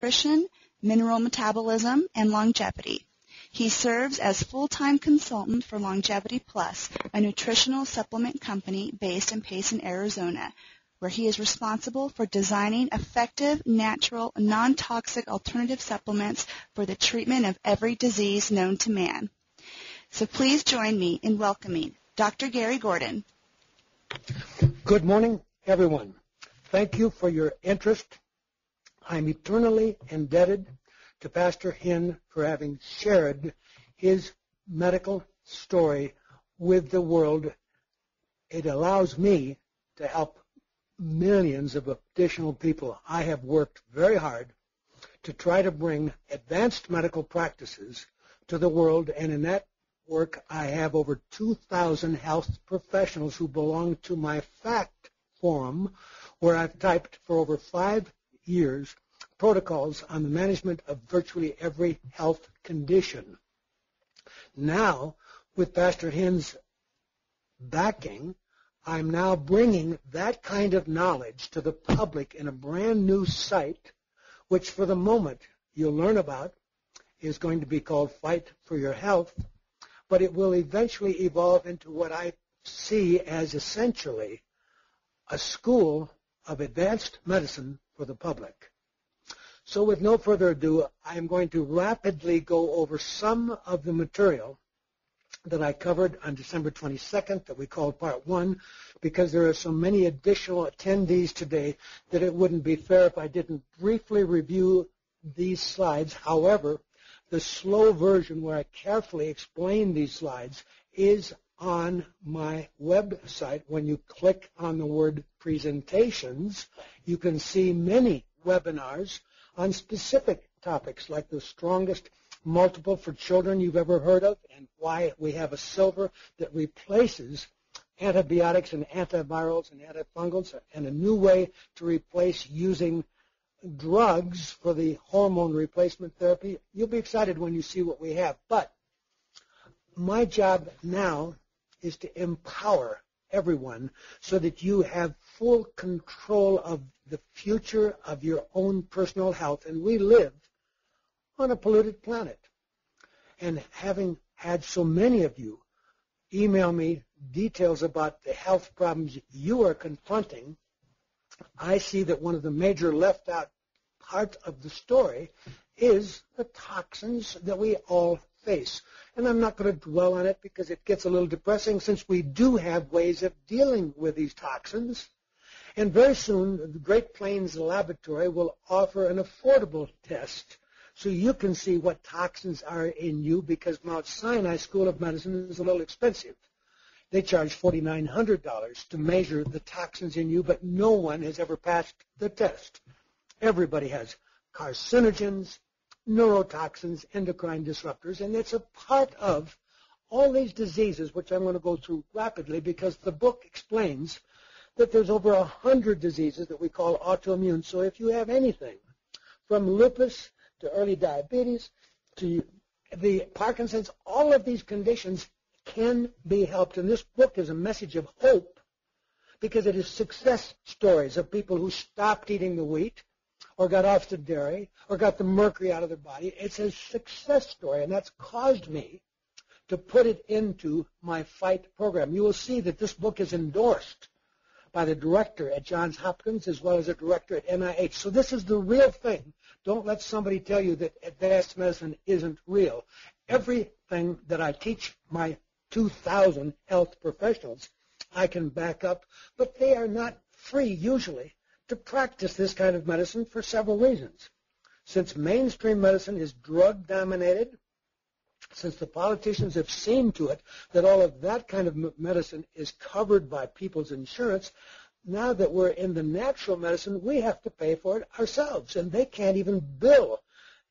nutrition, mineral metabolism, and longevity. He serves as full-time consultant for Longevity Plus, a nutritional supplement company based in Payson, Arizona, where he is responsible for designing effective, natural, non-toxic alternative supplements for the treatment of every disease known to man. So please join me in welcoming Dr. Gary Gordon. Good morning, everyone. Thank you for your interest. I'm eternally indebted to Pastor Hinn for having shared his medical story with the world. It allows me to help millions of additional people. I have worked very hard to try to bring advanced medical practices to the world, and in that work I have over 2,000 health professionals who belong to my FACT forum, where I've typed for over 5 years protocols on the management of virtually every health condition. Now, with Pastor Hinn's backing, I'm now bringing that kind of knowledge to the public in a brand new site, which for the moment you'll learn about is going to be called Fight for Your Health, but it will eventually evolve into what I see as essentially a school of advanced medicine for the public. So with no further ado, I'm going to rapidly go over some of the material that I covered on December 22nd that we called Part 1, because there are so many additional attendees today that it wouldn't be fair if I didn't briefly review these slides. However, the slow version where I carefully explain these slides is on my website. When you click on the word presentations, you can see many webinars on specific topics like the strongest multiple for children you've ever heard of, and why we have a silver that replaces antibiotics and antivirals and antifungals, and a new way to replace using drugs for the hormone replacement therapy. You'll be excited when you see what we have. But my job now is to empower everyone so that you have full control of the future of your own personal health. And we live on a polluted planet. And having had so many of you email me details about the health problems you are confronting, I see that one of the major left out parts of the story is the toxins that we all face. And I'm not going to dwell on it because it gets a little depressing, since we do have ways of dealing with these toxins. And very soon, the Great Plains Laboratory will offer an affordable test so you can see what toxins are in you, because Mount Sinai School of Medicine is a little expensive. They charge $4,900 to measure the toxins in you, but no one has ever passed the test. Everybody has carcinogens, neurotoxins, endocrine disruptors, and it's a part of all these diseases, which I'm going to go through rapidly because the book explains that there's over 100 diseases that we call autoimmune. So if you have anything from lupus to early diabetes to the Parkinson's, all of these conditions can be helped. And this book is a message of hope, because it is success stories of people who stopped eating the wheat or got off the dairy or got the mercury out of their body. It's a success story, and that's caused me to put it into my FIGHT program. You will see that this book is endorsed by the director at Johns Hopkins as well as the director at NIH. So this is the real thing. Don't let somebody tell you that advanced medicine isn't real. Everything that I teach my 2,000 health professionals, I can back up, but they are not free usually to practice this kind of medicine for several reasons. Since mainstream medicine is drug-dominated, since the politicians have seen to it that all of that kind of medicine is covered by people's insurance, now that we're in the natural medicine, we have to pay for it ourselves, and they can't even bill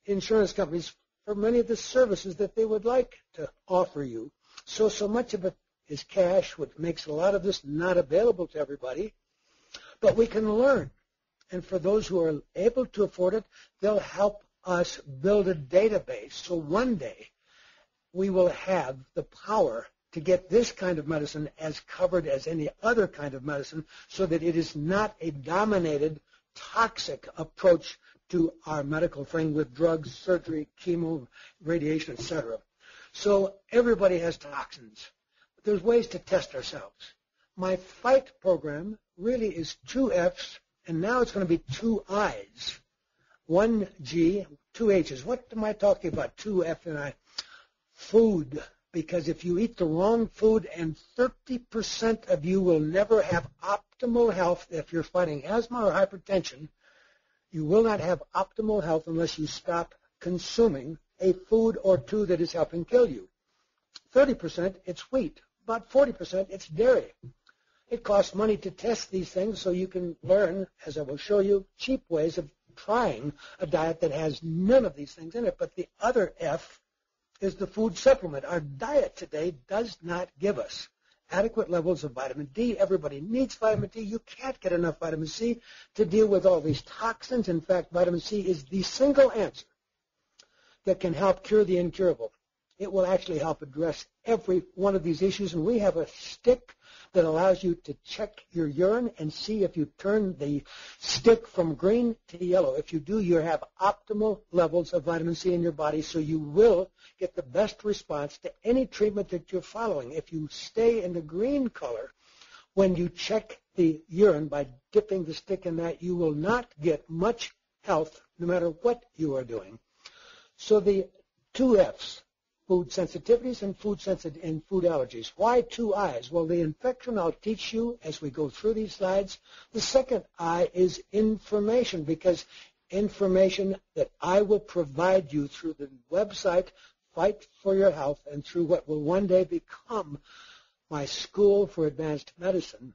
insurance companies for many of the services that they would like to offer you. So much of it is cash, which makes a lot of this not available to everybody, but we can learn. And for those who are able to afford it, they'll help us build a database. So one day we will have the power to get this kind of medicine as covered as any other kind of medicine, so that it is not a dominated, toxic approach to our medical thing with drugs, surgery, chemo, radiation, etc. So everybody has toxins. There's ways to test ourselves. My fight program really is 2 F's, and now it's going to be 2 I's. 1 G, 2 H's. What am I talking about? 2 F and I. Food. Because if you eat the wrong food, and 30% of you will never have optimal health if you're fighting asthma or hypertension, you will not have optimal health unless you stop consuming a food or two that is helping kill you. 30%, it's wheat. About 40%, it's dairy. It costs money to test these things so you can learn, as I will show you, cheap ways of trying a diet that has none of these things in it. But the other F is the food supplement. Our diet today does not give us adequate levels of vitamin D. Everybody needs vitamin D. You can't get enough vitamin C to deal with all these toxins. In fact, vitamin C is the single answer that can help cure the incurable. It will actually help address every one of these issues, and we have a stick that allows you to check your urine and see if you turn the stick from green to yellow. If you do, you have optimal levels of vitamin C in your body, so you will get the best response to any treatment that you're following. If you stay in the green color when you check the urine by dipping the stick in that, you will not get much health no matter what you are doing. So the 2 F's, food sensitivities and food allergies. Why 2 I's? Well, the infection I'll teach you as we go through these slides. The second I is information, because information that I will provide you through the website Fight for Your Health and through what will one day become my school for advanced medicine.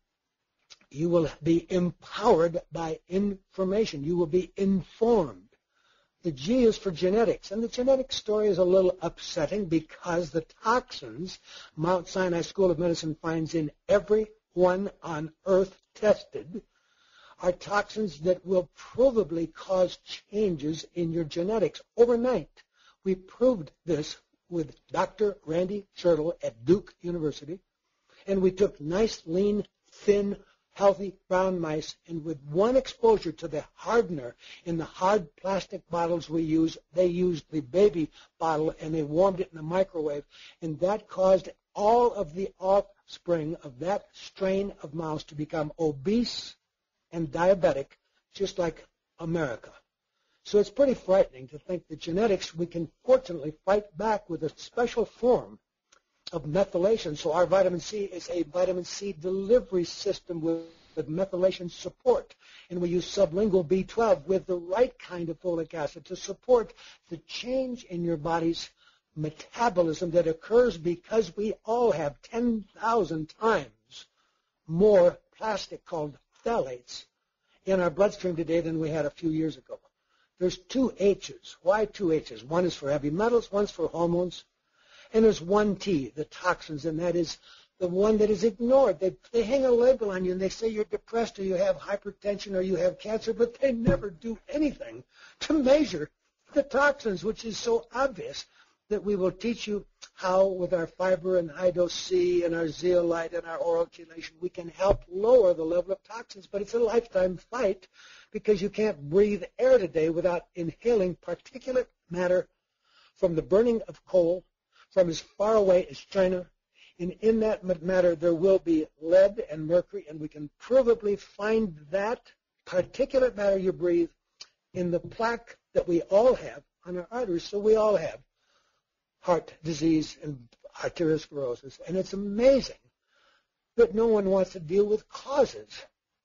You will be empowered by information. You will be informed. The G is for genetics, and the genetic story is a little upsetting because the toxins Mount Sinai School of Medicine finds in everyone on earth tested are toxins that will probably cause changes in your genetics overnight. We proved this with Dr. Randy Chertle at Duke University, and we took nice, lean, thin, healthy brown mice, and with one exposure to the hardener in the hard plastic bottles we use, they used the baby bottle and they warmed it in the microwave, and that caused all of the offspring of that strain of mouse to become obese and diabetic, just like America. So it's pretty frightening to think that genetics, we can fortunately fight back with a special form of methylation. So our vitamin C is a vitamin C delivery system with methylation support. And we use sublingual B12 with the right kind of folic acid to support the change in your body's metabolism that occurs because we all have 10,000 times more plastic called phthalates in our bloodstream today than we had a few years ago. There's 2 H's. Why 2 H's? One is for heavy metals, one's for hormones. And there's 1 T, the toxins, and that is the one that is ignored. They hang a label on you and they say you're depressed or you have hypertension or you have cancer, but they never do anything to measure the toxins, which is so obvious that we will teach you how with our fiber and high-dose C and our zeolite and our oral chelation we can help lower the level of toxins. But it's a lifetime fight because you can't breathe air today without inhaling particulate matter from the burning of coal, from as far away as China, and in that matter there will be lead and mercury, and we can provably find that particulate matter you breathe in the plaque that we all have on our arteries. So we all have heart disease and arteriosclerosis, and it's amazing that no one wants to deal with causes.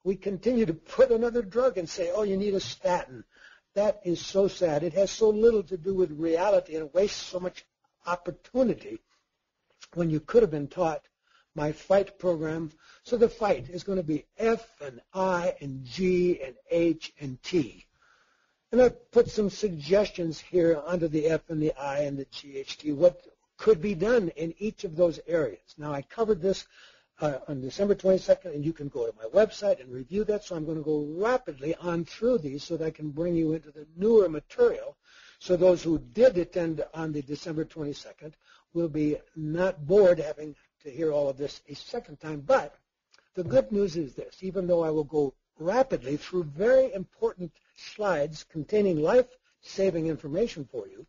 We continue to put another drug and say, oh, you need a statin. That is so sad. It has so little to do with reality, and it wastes so much opportunity when you could have been taught my fight program. So the fight is going to be F and I and G and H and T. And I put some suggestions here under the F and the I and the GHT, what could be done in each of those areas. Now, I covered this on December 22nd, and you can go to my website and review that. So I'm going to go rapidly on through these so that I can bring you into the newer material. So those who did attend on the December 22nd will be not bored having to hear all of this a second time. But the good news is this. Even though I will go rapidly through very important slides containing life-saving information for you,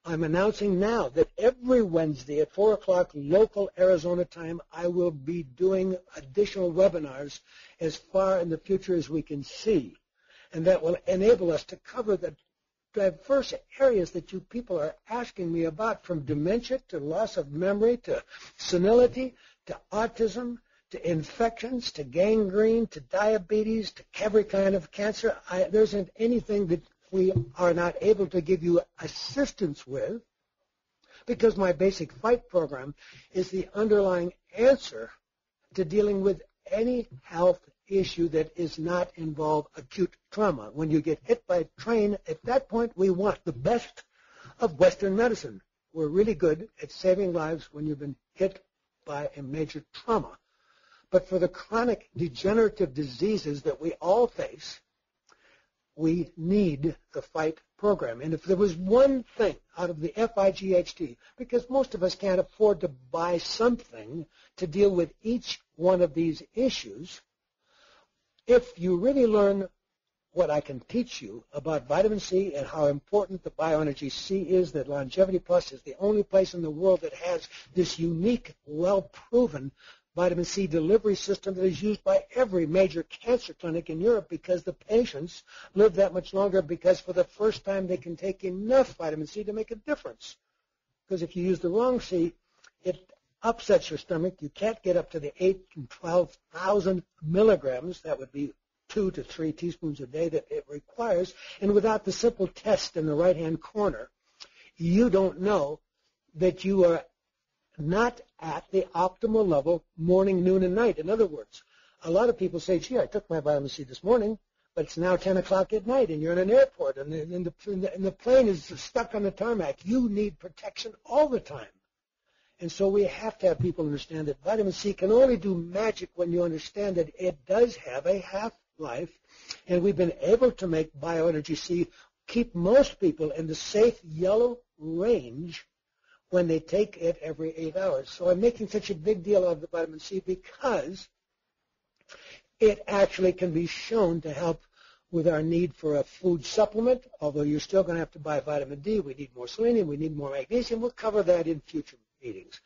I'm announcing now that every Wednesday at 4 o'clock local Arizona time, I will be doing additional webinars as far in the future as we can see. And that will enable us to cover the diverse areas that you people are asking me about, from dementia to loss of memory to senility to autism to infections to gangrene to diabetes to every kind of cancer. There isn't anything that we are not able to give you assistance with, because my basic fight program is the underlying answer to dealing with any health issue that is not involve acute trauma. When you get hit by a train, at that point we want the best of Western medicine. We're really good at saving lives when you've been hit by a major trauma. But for the chronic degenerative diseases that we all face, we need the fight program. And if there was one thing out of the FIGHT, because most of us can't afford to buy something to deal with each one of these issues, if you really learn what I can teach you about vitamin C and how important the bioenergy C is, that Longevity Plus is the only place in the world that has this unique, well-proven vitamin C delivery system that is used by every major cancer clinic in Europe, because the patients live that much longer, because for the first time they can take enough vitamin C to make a difference. Because if you use the wrong C, it upsets your stomach. You can't get up to the 8,000 and 12,000 milligrams. That would be 2 to 3 teaspoons a day that it requires. And without the simple test in the right-hand corner, you don't know that you are not at the optimal level morning, noon, and night. In other words, a lot of people say, gee, I took my vitamin C this morning, but it's now 10 o'clock at night, and you're in an airport, and the plane is stuck on the tarmac. You need protection all the time. And so we have to have people understand that vitamin C can only do magic when you understand that it does have a half-life, and we've been able to make bioenergy C keep most people in the safe yellow range when they take it every 8 hours. So I'm making such a big deal out of the vitamin C because it actually can be shown to help with our need for a food supplement, although you're still going to have to buy vitamin D. We need more selenium. We need more magnesium. We'll cover that in future meetings.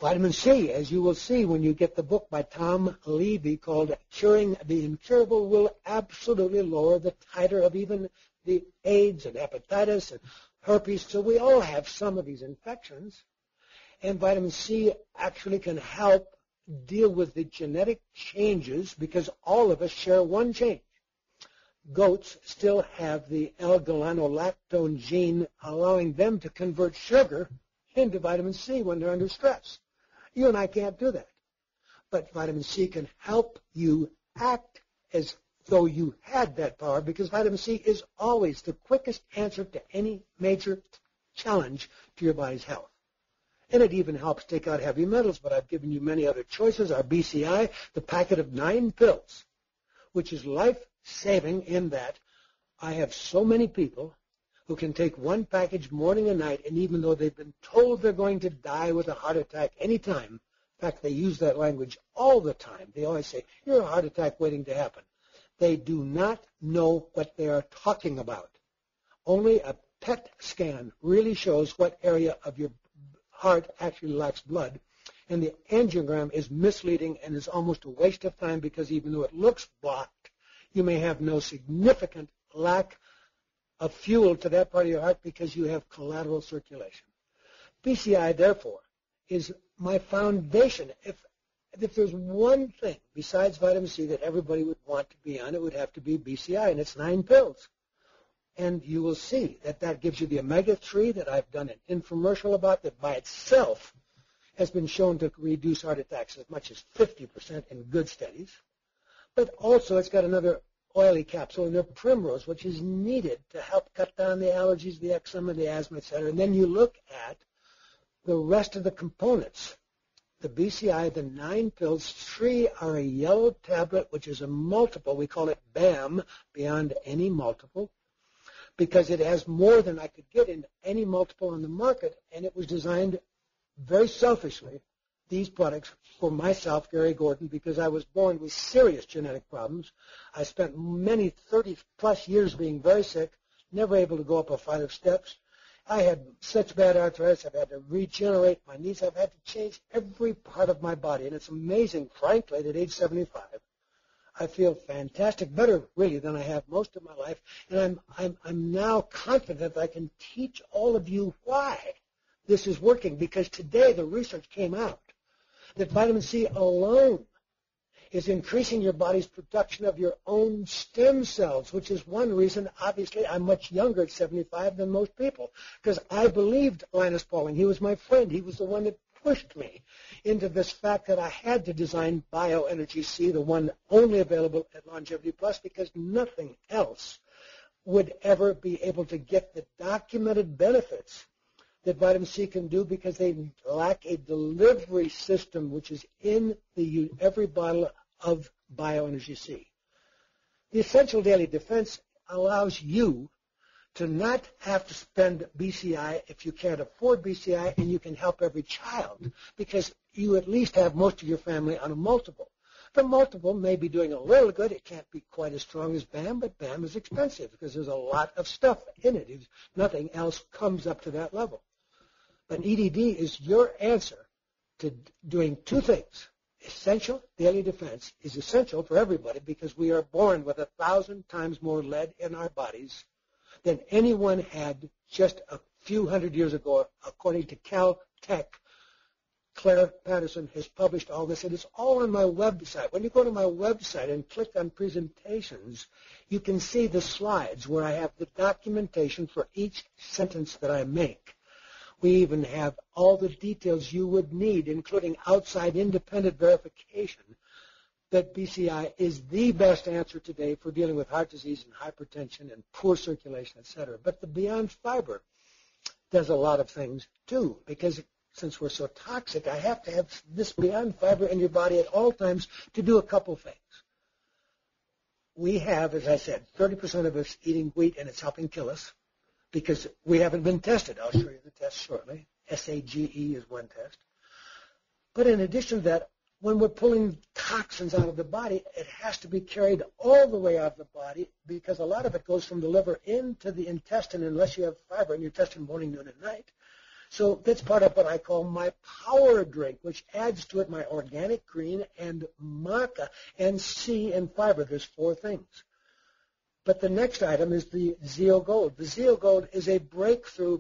Vitamin C, as you will see when you get the book by Tom Levy called Curing the Incurable, will absolutely lower the titer of even the AIDS and hepatitis and herpes. So we all have some of these infections. And vitamin C actually can help deal with the genetic changes, because all of us share one change. Goats still have the L-gallanolactone gene, allowing them to convert sugar into vitamin C when they're under stress. You and I can't do that. But vitamin C can help you act as though you had that power, because vitamin C is always the quickest answer to any major challenge to your body's health. And it even helps take out heavy metals, but I've given you many other choices. Our BCI, the packet of 9 pills, which is life-saving in that I have so many people who can take one package morning and night, and even though they've been told they're going to die with a heart attack any time, in fact, they use that language all the time. They always say, you're a heart attack waiting to happen. They do not know what they are talking about. Only a PET scan really shows what area of your heart actually lacks blood, and the angiogram is misleading and is almost a waste of time, because even though it looks blocked, you may have no significant lack of fuel to that part of your heart because you have collateral circulation. BCI, therefore, is my foundation. If there's one thing besides vitamin C that everybody would want to be on, it would have to be BCI, and it's 9 pills. And you will see that that gives you the omega-3 that I've done an infomercial about, that by itself has been shown to reduce heart attacks as much as 50% in good studies. But also it's got another oily capsule in there, primrose, which is needed to help cut down the allergies, the eczema, the asthma, etc. And then you look at the rest of the components. The BCI, the 9 pills, 3 are a yellow tablet, which is a multiple. We call it BAM, beyond any multiple, because it has more than I could get in any multiple on the market, and it was designed very selfishly these products for myself, Gary Gordon, because I was born with serious genetic problems. I spent many 30-plus years being very sick, never able to go up a flight of steps. I had such bad arthritis, I've had to regenerate my knees. I've had to change every part of my body, and it's amazing, frankly, at age 75. I feel fantastic, better really than I have most of my life, and I'm now confident that I can teach all of you why this is working, because today the research came out that vitamin C alone is increasing your body's production of your own stem cells, which is one reason, obviously, I'm much younger at 75 than most people, because I believed Linus Pauling. He was my friend. He was the one that pushed me into this fact that I had to design Bioenergy C, the one only available at Longevity Plus, because nothing else would ever be able to get the documented benefits that vitamin C can do, because they lack a delivery system which is in every bottle of Bioenergy C. The Essential Daily Defense allows you to not have to spend BCI if you can't afford BCI, and you can help every child because you at least have most of your family on a multiple. The multiple may be doing a little good. It can't be quite as strong as BAM, but BAM is expensive because there's a lot of stuff in it. Nothing else comes up to that level. But EDD is your answer to doing two things. Essential Daily Defense is essential for everybody because we are born with 1,000 times more lead in our bodies than anyone had just a few hundred years ago, according to Caltech. Claire Patterson has published all this, and it's all on my website. When you go to my website and click on presentations, you can see the slides where I have the documentation for each sentence that I make. We even have all the details you would need, including outside independent verification that BCI is the best answer today for dealing with heart disease and hypertension and poor circulation, etc. But the Beyond Fiber does a lot of things too, because since we're so toxic, I have to have this Beyond Fiber in your body at all times to do a couple things. We have, as I said, 30% of us eating wheat, and it's helping kill us because we haven't been tested. I'll show you the test shortly. SAGE is one test. But in addition to that, when we're pulling toxins out of the body, it has to be carried all the way out of the body because a lot of it goes from the liver into the intestine unless you have fiber in your intestine morning, noon, and night. So that's part of what I call my power drink, which adds to it my organic green and maca and C and fiber. There's four things. But the next item is the Zeo Gold. The Zeo Gold is a breakthrough,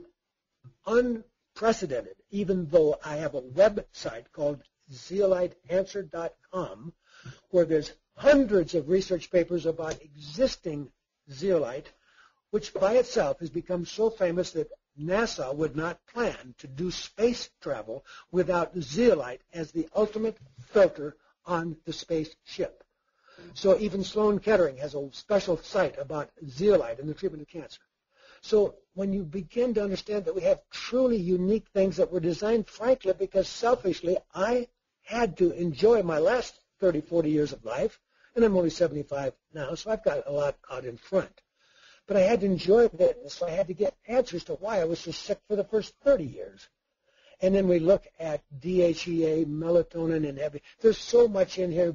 unprecedented, even though I have a website called zeoliteanswer.com where there's hundreds of research papers about existing zeolite, which by itself has become so famous that NASA would not plan to do space travel without zeolite as the ultimate filter on the spaceship. So even Sloan Kettering has a special site about zeolite in the treatment of cancer. So when you begin to understand that we have truly unique things that were designed, frankly, because selfishly I had to enjoy my last 30, 40 years of life, and I'm only 75 now, so I've got a lot out in front. But I had to enjoy it, so I had to get answers to why I was so sick for the first 30 years. And then we look at DHEA, melatonin, and everything. There's so much in here.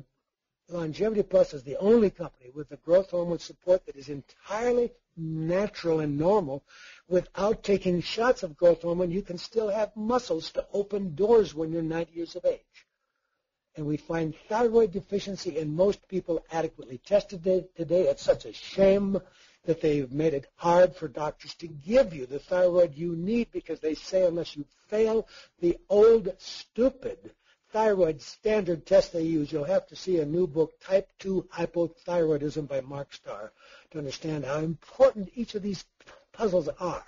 Longevity Plus is the only company with the growth hormone support that is entirely natural and normal. Without taking shots of growth hormone, you can still have muscles to open doors when you're 90 years of age. And we find thyroid deficiency in most people adequately tested today. It's such a shame that they've made it hard for doctors to give you the thyroid you need because they say unless you fail the old stupid thyroid standard test they use, you'll have to see a new book, Type 2 Hypothyroidism by Mark Starr, to understand how important each of these puzzles are.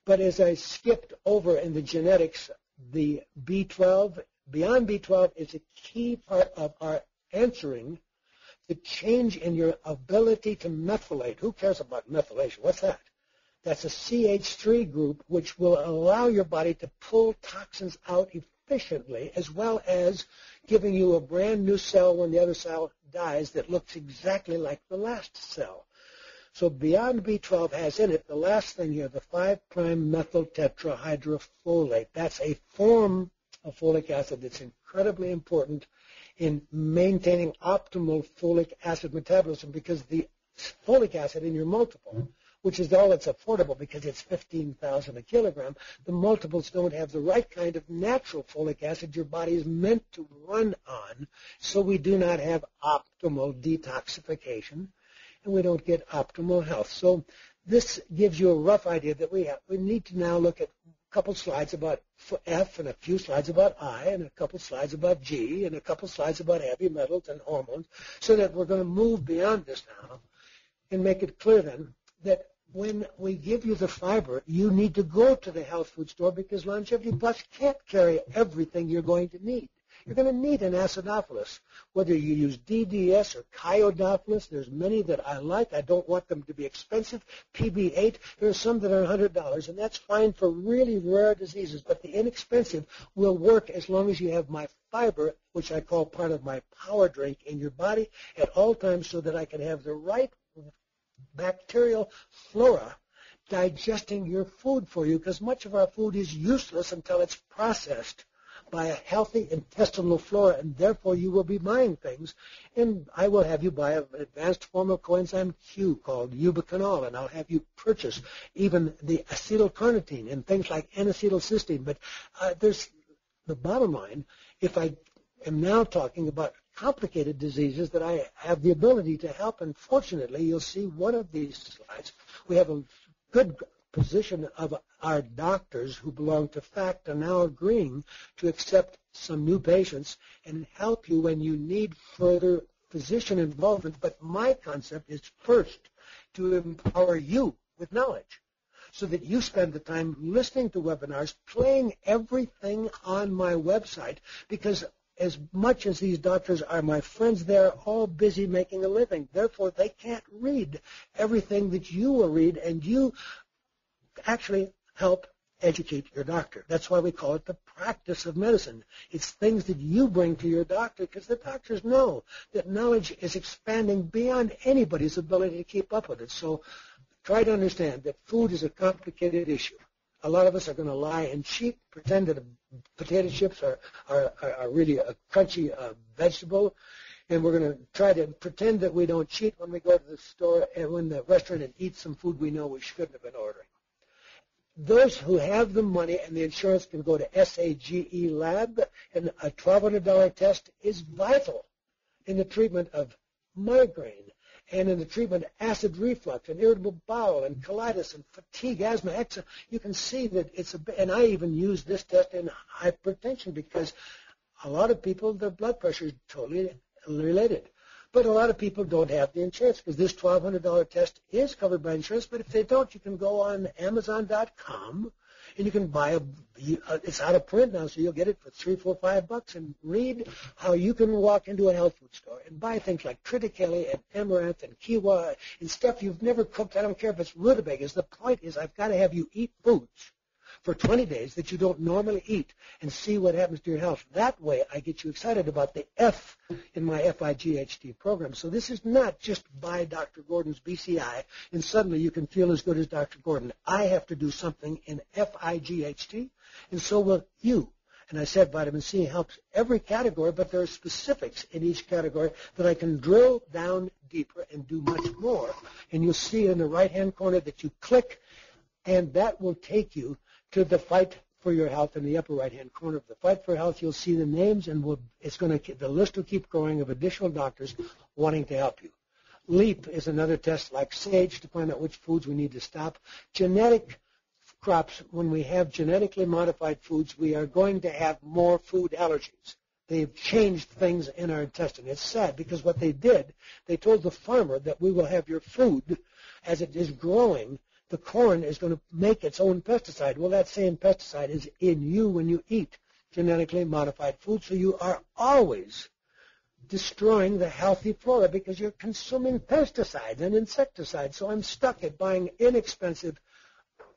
But as I skipped over in the genetics, the B12, Beyond B12 is a key part of our answering the change in your ability to methylate. Who cares about methylation? What's that? That's a CH3 group which will allow your body to pull toxins out efficiently, as well as giving you a brand new cell when the other cell dies that looks exactly like the last cell. So Beyond B12 has in it the last thing here, the 5' methyl tetrahydrofolate. That's a form of folic acid that's incredibly important in maintaining optimal folic acid metabolism, because the folic acid in your multiple, which is all that's affordable because it's 15,000 a kilogram, the multiples don't have the right kind of natural folic acid your body is meant to run on, so we do not have optimal detoxification and we don't get optimal health. So this gives you a rough idea that we need to now look at a couple slides about F and a few slides about I and a couple slides about G and a couple slides about heavy metals and hormones, so that we're going to move beyond this now and make it clear then that when we give you the fiber, you need to go to the health food store, because Longevity Plus can't carry everything you're going to need. You're going to need an acidophilus, whether you use DDS or chiodophilus. There's many that I like. I don't want them to be expensive. PB8, there are some that are $100, and that's fine for really rare diseases. But the inexpensive will work as long as you have my fiber, which I call part of my power drink, in your body at all times, so that I can have the right bacterial flora digesting your food for you, because much of our food is useless until it's processed by a healthy intestinal flora, and therefore you will be buying things, and I will have you buy an advanced form of coenzyme Q called ubiquinol, and I'll have you purchase even the acetylcarnitine and things like N-acetylcysteine. But there's the bottom line. If I am now talking about complicated diseases that I have the ability to help, and fortunately you'll see one of these slides. We have a good position of our doctors who belong to FACT are now agreeing to accept some new patients and help you when you need further physician involvement. But my concept is first to empower you with knowledge, so that you spend the time listening to webinars, playing everything on my website, because as much as these doctors are my friends, they're all busy making a living. Therefore, they can't read everything that you will read, and you actually help educate your doctor. That's why we call it the practice of medicine. It's things that you bring to your doctor, because the doctors know that knowledge is expanding beyond anybody's ability to keep up with it. So try to understand that food is a complicated issue. A lot of us are going to lie and cheat, pretend that potato chips are really a crunchy vegetable, and we're going to try to pretend that we don't cheat when we go to the store and when the restaurant and eat some food we know we shouldn't have been ordering. Those who have the money and the insurance can go to SAGE Lab, and a $1,200 test is vital in the treatment of migraine and in the treatment of acid reflux and irritable bowel and colitis and fatigue, asthma, eczema. You can see that it's and I even use this test in hypertension, because a lot of people, their blood pressure is totally related. But a lot of people don't have the insurance, because this $1,200 test is covered by insurance. But if they don't, you can go on Amazon.com and you can buy it's out of print now, so you'll get it for $3, $4, $5 and read how you can walk into a health food store and buy things like triticale and amaranth and quinoa and stuff you've never cooked. I don't care if it's rutabagas. The point is, I've got to have you eat foods for 20 days that you don't normally eat and see what happens to your health. That way, I get you excited about the F in my FIGHT program. So this is not just buy Dr. Gordon's BCI and suddenly you can feel as good as Dr. Gordon. I have to do something in FIGHT, and so will you. And I said vitamin C helps every category, but there are specifics in each category that I can drill down deeper and do much more. And you'll see in the right-hand corner that you click, and that will take you to the Fight for Your Health in the upper right-hand corner of the Fight for Health. You'll see the names, and the list will keep growing of additional doctors wanting to help you. LEAP is another test like SAGE to find out which foods we need to stop. Genetic crops, when we have genetically modified foods, we are going to have more food allergies. They've changed things in our intestine. It's sad, because what they did, they told the farmer that we will have your food as it is growing. The corn is going to make its own pesticide. Well, that same pesticide is in you when you eat genetically modified food, so you are always destroying the healthy flora because you're consuming pesticides and insecticides. So I'm stuck at buying inexpensive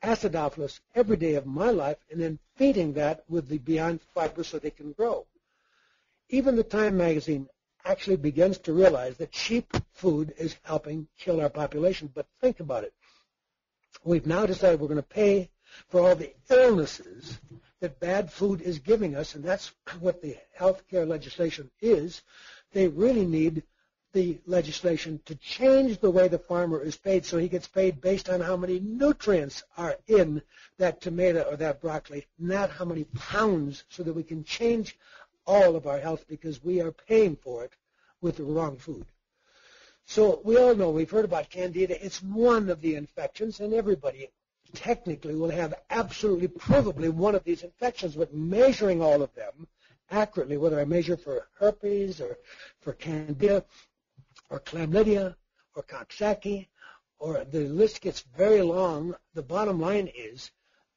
acidophilus every day of my life and then feeding that with the Beyond Fiber so they can grow. Even the Time magazine actually begins to realize that cheap food is helping kill our population. But think about it. We've now decided we're going to pay for all the illnesses that bad food is giving us, and that's what the health care legislation is. They really need the legislation to change the way the farmer is paid so he gets paid based on how many nutrients are in that tomato or that broccoli, not how many pounds, so that we can change all of our health because we are paying for it with the wrong food. So we all know, we've heard about Candida. It's one of the infections, and everybody technically will have absolutely provably one of these infections, but measuring all of them accurately, whether I measure for herpes or for Candida or chlamydia or Coxsackie, or the list gets very long, the bottom line is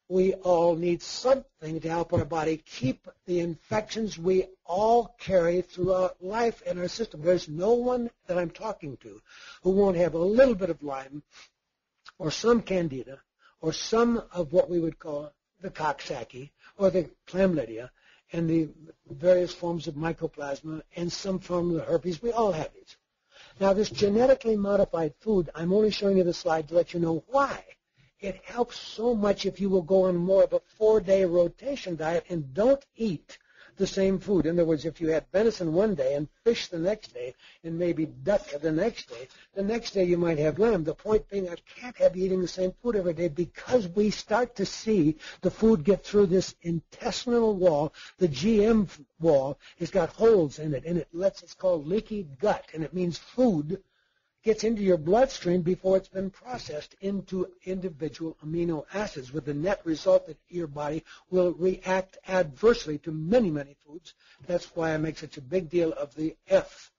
we all need something to help our body keep the infections we all carry throughout life in our system. There's no one that I'm talking to who won't have a little bit of Lyme or some Candida or some of what we would call the Coxsackie or the chlamydia and the various forms of mycoplasma and some form of the herpes. We all have these. Now, this genetically modified food, I'm only showing you the slide to let you know why. It helps so much if you will go on more of a 4-day rotation diet and don't eat the same food. In other words, if you had venison one day and fish the next day and maybe duck the next day you might have lamb. The point being, I can't have you eating the same food every day because we start to see the food get through this intestinal wall. The GM wall has got holes in it, and it's called leaky gut, and it means food gets into your bloodstream before it's been processed into individual amino acids, with the net result that your body will react adversely to many, many foods. That's why I make such a big deal of the F.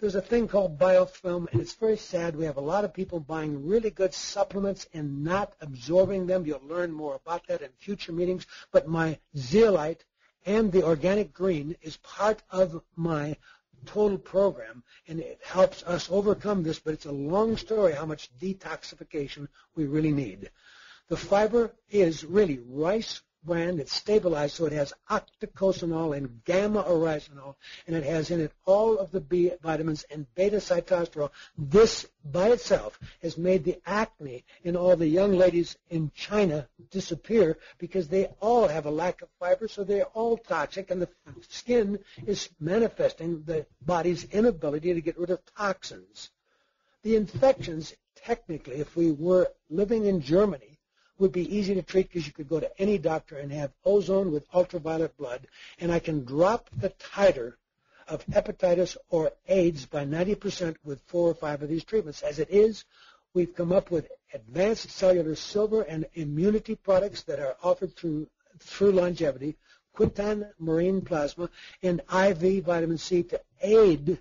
There's a thing called biofilm, and it's very sad. We have a lot of people buying really good supplements and not absorbing them. You'll learn more about that in future meetings. But my zeolite and the organic green is part of my total program, and it helps us overcome this, but it's a long story how much detoxification we really need. The fiber is really rice bran. It's stabilized, so it has octocosanol and gamma-oryzanol, and it has in it all of the B vitamins and beta-sitosterol. This by itself has made the acne in all the young ladies in China disappear because they all have a lack of fiber, so they're all toxic, and the skin is manifesting the body's inability to get rid of toxins. The infections, technically, if we were living in Germany, would be easy to treat because you could go to any doctor and have ozone with ultraviolet blood, and I can drop the titer of hepatitis or AIDS by 90% with 4 or 5 of these treatments. As it is, we've come up with advanced cellular silver and immunity products that are offered through longevity, Quinton marine plasma, and IV vitamin C to aid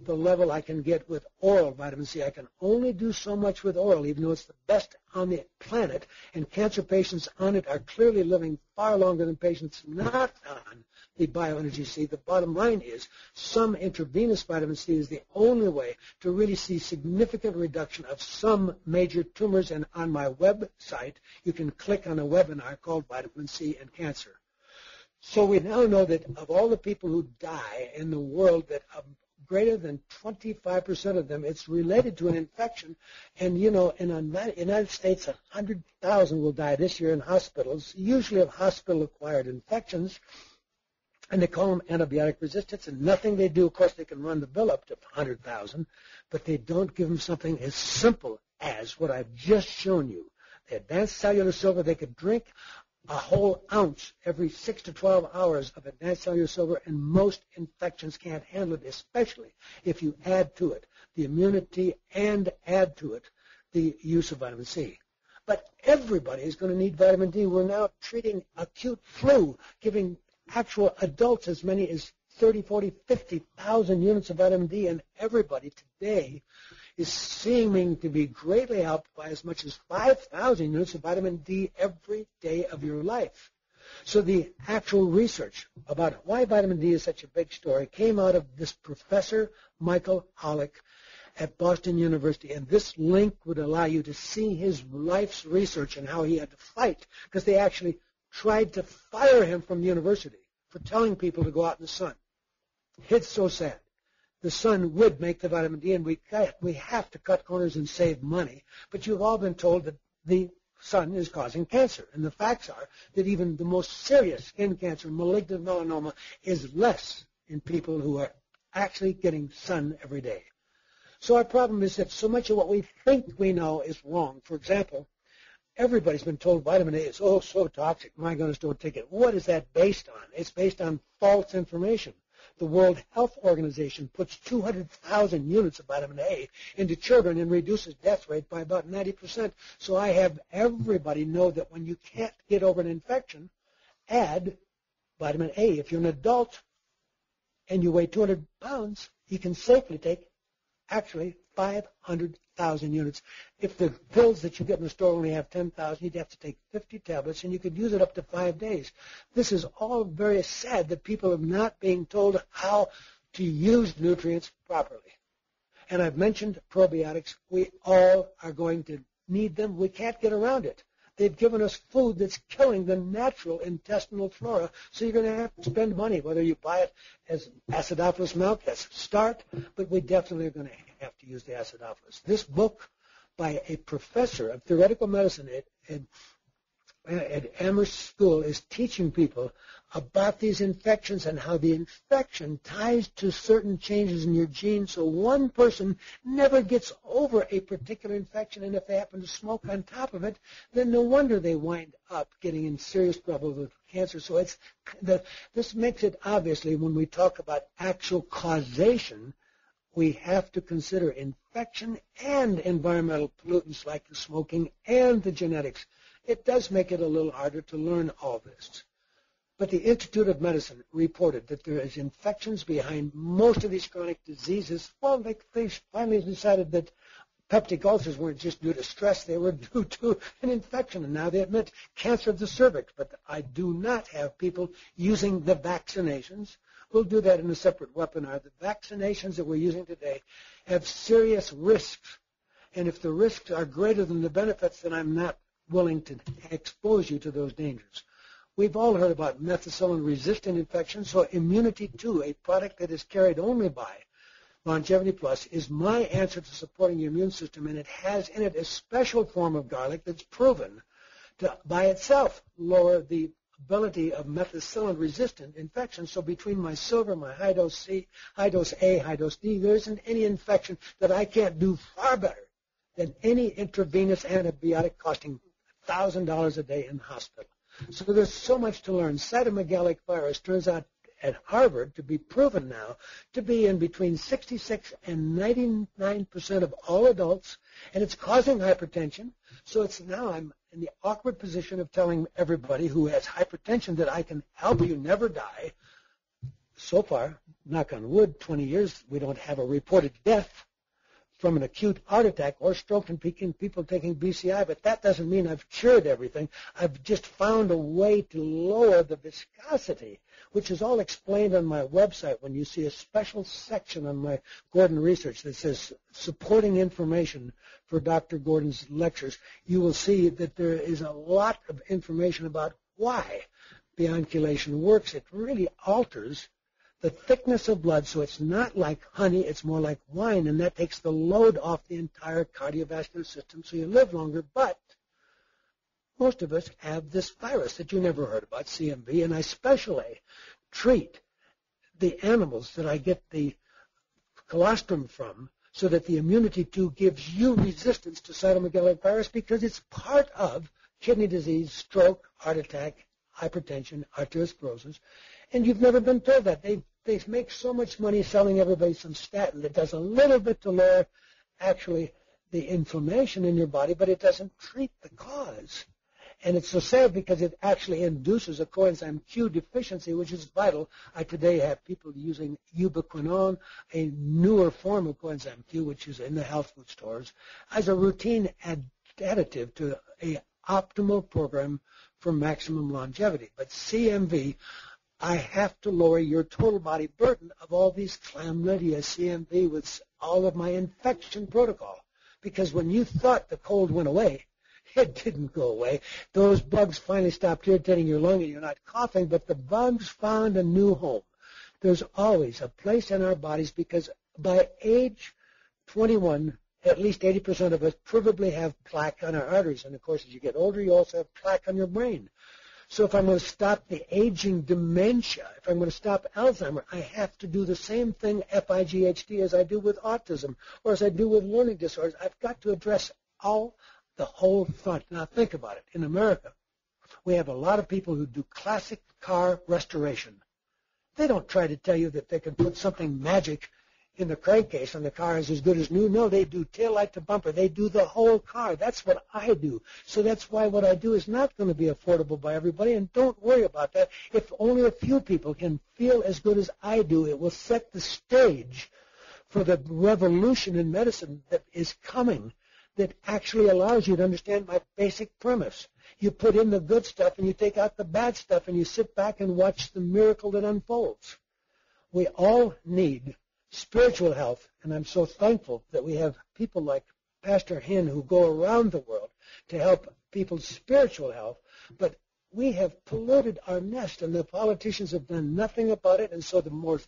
the level I can get with oral vitamin C. I can only do so much with oral, even though it's the best on the planet, and cancer patients on it are clearly living far longer than patients not on the bioenergy C. The bottom line is some intravenous vitamin C is the only way to really see significant reduction of some major tumors, and on my website you can click on a webinar called Vitamin C and Cancer. So we now know that of all the people who die in the world, that greater than 25% of them, it's related to an infection. And, you know, in the United States, 100,000 will die this year in hospitals, usually of hospital-acquired infections, and they call them antibiotic resistance. And nothing they do, of course, they can run the bill up to 100,000, but they don't give them something as simple as what I've just shown you. The advanced cellular silver, they could drink a whole ounce every 6 to 12 hours of advanced cellular silver, and most infections can't handle it, especially if you add to it the immunity and add to it the use of vitamin C. But everybody is going to need vitamin D. We're now treating acute flu, giving actual adults as many as 30, 40, 50,000 units of vitamin D, and everybody today is seeming to be greatly helped by as much as 5,000 units of vitamin D every day of your life. So the actual research about why vitamin D is such a big story came out of this Professor Michael Hollick at Boston University, and this link would allow you to see his life's research and how he had to fight, because they actually tried to fire him from the university for telling people to go out in the sun. It's so sad. The sun would make the vitamin D, and we have to cut corners and save money. But you've all been told that the sun is causing cancer. And the facts are that even the most serious skin cancer, malignant melanoma, is less in people who are actually getting sun every day. So our problem is that so much of what we think we know is wrong. For example, everybody's been told vitamin A is so toxic. My goodness, don't take it. What is that based on? It's based on false information. The World Health Organization puts 200,000 units of vitamin A into children and reduces death rate by about 90%. So I have everybody know that when you can't get over an infection, add vitamin A. If you're an adult and you weigh 200 pounds, you can safely take actually 500,000 units. If the pills that you get in the store only have 10,000, you'd have to take 50 tablets, and you could use it up to 5 days. This is all very sad that people are not being told how to use nutrients properly. And I've mentioned probiotics. We all are going to need them. We can't get around it. They've given us food that's killing the natural intestinal flora, so you're going to have to spend money, whether you buy it as acidophilus milk, that's a start, but we definitely are going to have to use the acidophilus. This book by a professor of theoretical medicine at Amherst School is teaching people about these infections and how the infection ties to certain changes in your genes, so one person never gets over a particular infection, and if they happen to smoke on top of it, then no wonder they wind up getting in serious trouble with cancer. So this makes it obviously when we talk about actual causation, we have to consider infection and environmental pollutants like the smoking and the genetics. It does make it a little harder to learn all this. But the Institute of Medicine reported that there is infections behind most of these chronic diseases. Well, they finally decided that peptic ulcers weren't just due to stress, they were due to an infection. And now they admit cancer of the cervix. But I do not have people using the vaccinations. We'll do that in a separate webinar. The vaccinations that we're using today have serious risks. And if the risks are greater than the benefits, then I'm not willing to expose you to those dangers. We've all heard about methicillin-resistant infections, so Immunity 2, a product that is carried only by Longevity Plus, is my answer to supporting your immune system, and it has in it a special form of garlic that's proven to, by itself, lower the ability of methicillin-resistant infections. So between my silver, my high-dose C, high-dose A, high-dose D, there isn't any infection that I can't do far better than any intravenous antibiotic costing $1,000 a day in the hospital. So there's so much to learn. Cytomegalic virus turns out at Harvard to be proven now to be in between 66 and 99% of all adults, and it's causing hypertension. So I'm in the awkward position of telling everybody who has hypertension that I can help you never die. So far, knock on wood, 20 years, we don't have a reported death from an acute heart attack or stroke in people taking BCI, but that doesn't mean I've cured everything. I've just found a way to lower the viscosity, which is all explained on my website. When you see a special section on my Gordon research that says supporting information for Dr. Gordon's lectures, you will see that there is a lot of information about why bionculation works. It really alters the thickness of blood, so it's not like honey, it's more like wine, and that takes the load off the entire cardiovascular system, so you live longer. But most of us have this virus that you never heard about, CMV, and I specially treat the animals that I get the colostrum from so that the Immunity 2 gives you resistance to cytomegalic virus, because it's part of kidney disease, stroke, heart attack, hypertension, arteriosclerosis, and you've never been told that. They make so much money selling everybody some statin that does a little bit to lower actually the inflammation in your body, but it doesn't treat the cause. And it's so sad because it actually induces a coenzyme Q deficiency, which is vital. I today have people using ubiquinone, a newer form of coenzyme Q, which is in the health food stores, as a routine additive to an optimal program for maximum longevity. But CMV, I have to lower your total body burden of all these chlamydia, CMV, with all of my infection protocol. Because when you thought the cold went away, it didn't go away. Those bugs finally stopped irritating your lung and you're not coughing, but the bugs found a new home. There's always a place in our bodies, because by age 21, at least 80% of us probably have plaque on our arteries. And, of course, as you get older, you also have plaque on your brain. So if I'm going to stop the aging dementia, if I'm going to stop Alzheimer, I have to do the same thing, FIGHD, as I do with autism or as I do with learning disorders. I've got to address the whole front. Now, think about it. In America, we have a lot of people who do classic car restoration. They don't try to tell you that they can put something magic in the crankcase and the car is as good as new. No, they do tail light to bumper. They do the whole car. That's what I do. So that's why what I do is not going to be affordable by everybody, and don't worry about that. If only a few people can feel as good as I do, it will set the stage for the revolution in medicine that is coming, that actually allows you to understand my basic premise. You put in the good stuff and you take out the bad stuff and you sit back and watch the miracle that unfolds. We all need spiritual health, and I'm so thankful that we have people like Pastor Hinn who go around the world to help people's spiritual health, but we have polluted our nest, and the politicians have done nothing about it, and so the more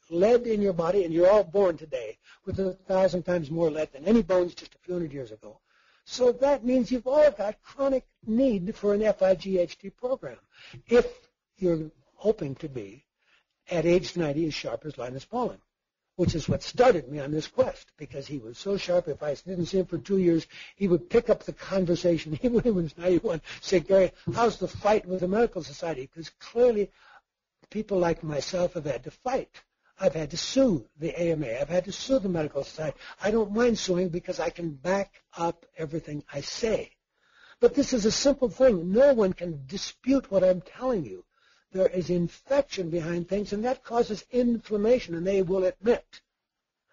lead in your body, and you're all born today with 1,000 times more lead than any bones just a few hundred years ago. So that means you've all got chronic need for an FIGHD program if you're hoping to be at age 90 as sharp as Linus Pauling, which is what started me on this quest, because he was so sharp. If I didn't see him for 2 years, he would pick up the conversation, even when he was 91, say, Gary, how's the fight with the medical society? Because clearly people like myself have had to fight. I've had to sue the AMA. I've had to sue the medical society. I don't mind suing because I can back up everything I say. But this is a simple thing. No one can dispute what I'm telling you. There is infection behind things, and that causes inflammation, and they will admit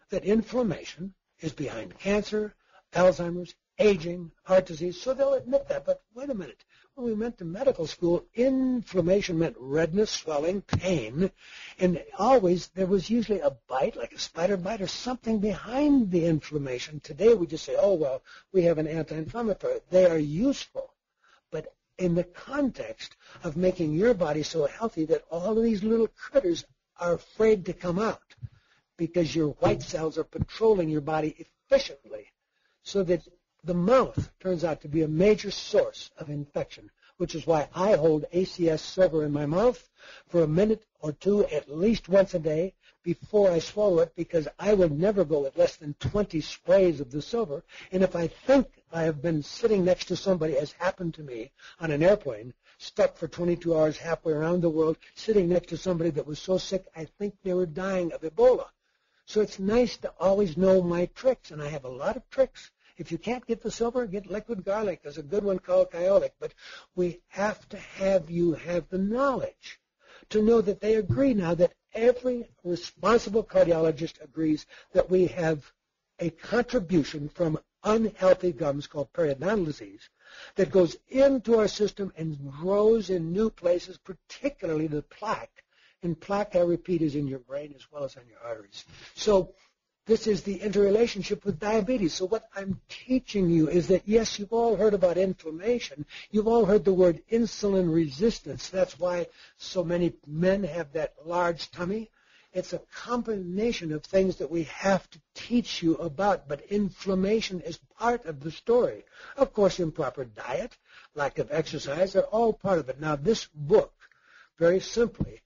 that inflammation is behind cancer, Alzheimer's, aging, heart disease, so they'll admit that. But wait a minute. When we went to medical school, inflammation meant redness, swelling, pain, and always there was usually a bite, like a spider bite or something behind the inflammation. Today we just say, oh, well, we have an anti-inflammatory. They are useful, but in the context of making your body so healthy that all of these little critters are afraid to come out because your white cells are patrolling your body efficiently, so that the mouth turns out to be a major source of infection, which is why I hold ACS silver in my mouth for a minute or two at least once a day before I swallow it, because I will never go with less than 20 sprays of the silver. And if I think I have been sitting next to somebody, as happened to me on an airplane, stuck for 22 hours halfway around the world, sitting next to somebody that was so sick I think they were dying of Ebola. So it's nice to always know my tricks, and I have a lot of tricks. If you can't get the silver, get liquid garlic. There's a good one called Kyolic. But we have to have you have the knowledge to know that they agree now, that every responsible cardiologist agrees that we have a contribution from unhealthy gums called periodontal disease that goes into our system and grows in new places, particularly the plaque. And plaque, I repeat, is in your brain as well as on your arteries. So this is the interrelationship with diabetes. So what I'm teaching you is that, yes, you've all heard about inflammation. You've all heard the word insulin resistance. That's why so many men have that large tummy. It's a combination of things that we have to teach you about, but inflammation is part of the story. Of course, improper diet, lack of exercise are all part of it. Now, this book, very simply,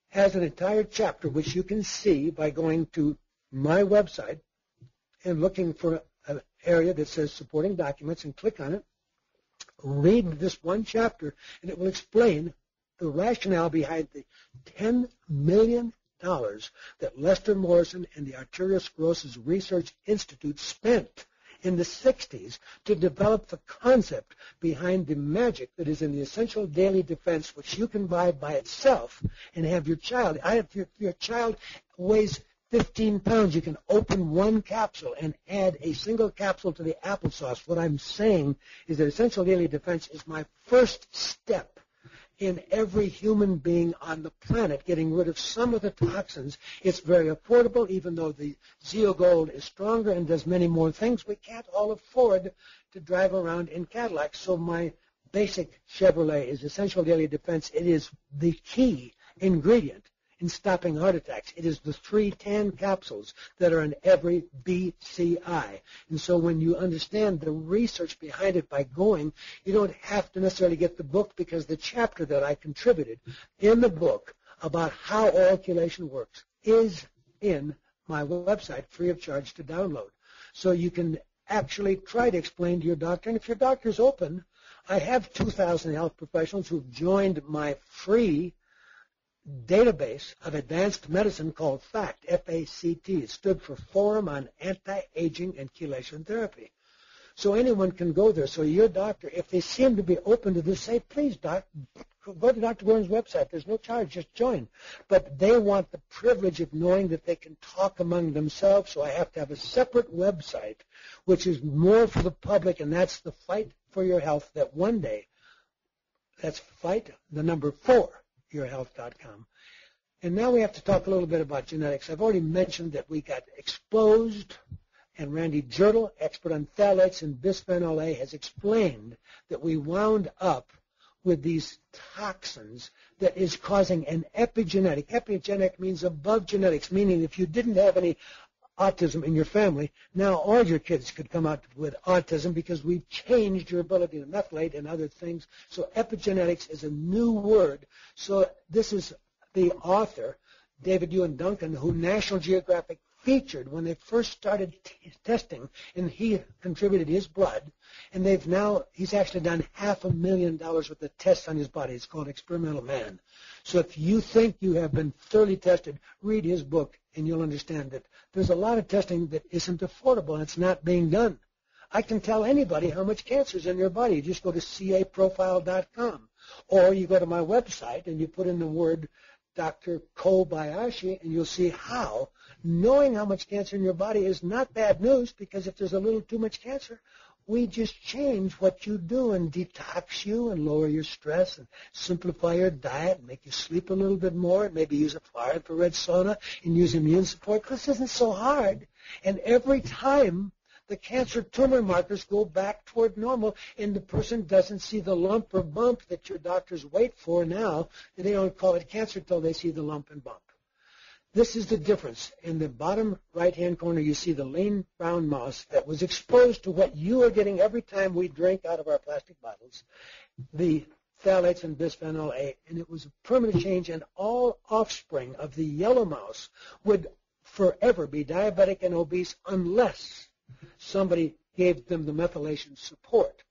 has an entire chapter which you can see by going to my website and looking for an area that says supporting documents and click on it. Read this one chapter, and it will explain the rationale behind the $10 million that Lester Morrison and the Arteriosclerosis Research Institute spent in the 60s to develop the concept behind the magic that is in the Essential Daily Defense, which you can buy by itself and have your child. If your child weighs 15 pounds, you can open one capsule and add a single capsule to the applesauce. What I'm saying is that Essential Daily Defense is my first step in every human being on the planet getting rid of some of the toxins. It's very affordable, even though the Zeo Gold is stronger and does many more things. We can't all afford to drive around in Cadillacs. So my basic Chevrolet is Essential Daily Defense. It is the key ingredient in stopping heart attacks. It is the 3 tan capsules that are in every BCI. And so when you understand the research behind it by going, you don't have to necessarily get the book, because the chapter that I contributed in the book about how oral chelation works is in my website, free of charge to download. So you can actually try to explain to your doctor. And if your doctor's open, I have 2,000 health professionals who've joined my free database of advanced medicine called FACT, F-A-C-T. It stood for Forum on Anti-Aging and Chelation Therapy. So anyone can go there. So your doctor, if they seem to be open to this, say, please, doc, go to Dr. Gordon's website. There's no charge. Just join. But they want the privilege of knowing that they can talk among themselves, so I have to have a separate website, which is more for the public, and that's the Fight for Your Health, that one day, that's fight, the number 4, yourhealth.com. And now we have to talk a little bit about genetics. I've already mentioned that we got exposed, and Randy Jertle, expert on phthalates and bisphenol A, has explained that we wound up with these toxins that is causing an epigenetic. Epigenetic means above genetics, meaning if you didn't have any autism in your family, now all your kids could come out with autism because we've changed your ability to methylate and other things. So epigenetics is a new word. So this is the author, David Ewan Duncan, who National Geographic featured when they first started testing, and he contributed his blood, and he's actually done $500,000 worth of tests on his body. It's called Experimental Man. So if you think you have been thoroughly tested, read his book, and you'll understand that there's a lot of testing that isn't affordable, and it's not being done. I can tell anybody how much cancer is in your body. You just go to caprofile.com, or you go to my website and you put in the word Dr. Kobayashi, and you'll see how knowing how much cancer in your body is not bad news, because if there's a little too much cancer, we just change what you do and detox you and lower your stress and simplify your diet and make you sleep a little bit more and maybe use a far-infrared sauna and use immune support, because this isn't so hard. And every time the cancer tumor markers go back toward normal, and the person doesn't see the lump or bump that your doctors wait for now, and they don't call it cancer until they see the lump and bump. This is the difference. In the bottom right-hand corner, you see the lean brown mouse that was exposed to what you are getting every time we drink out of our plastic bottles, the phthalates and bisphenol A, and it was a permanent change, and all offspring of the yellow mouse would forever be diabetic and obese unless somebody gave them the methylation support.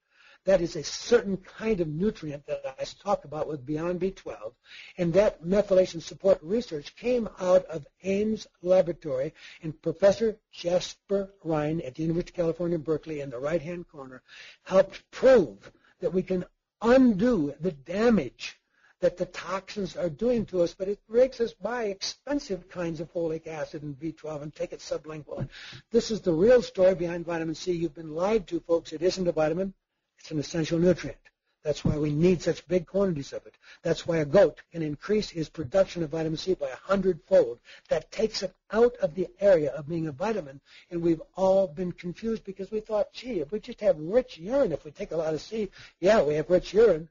That is a certain kind of nutrient that I talk about with Beyond B12, and that methylation support research came out of Ames Laboratory, and Professor Jasper Rhine at the University of California, Berkeley, in the right-hand corner, helped prove that we can undo the damage that the toxins are doing to us, but it makes us buy expensive kinds of folic acid and B12 and take it sublingual. This is the real story behind vitamin C. You've been lied to, folks. It isn't a vitamin. It's an essential nutrient. That's why we need such big quantities of it. That's why a goat can increase his production of vitamin C by 100-fold. That takes it out of the area of being a vitamin, and we've all been confused because we thought, gee, if we just have rich urine, if we take a lot of C, yeah, we have rich urine.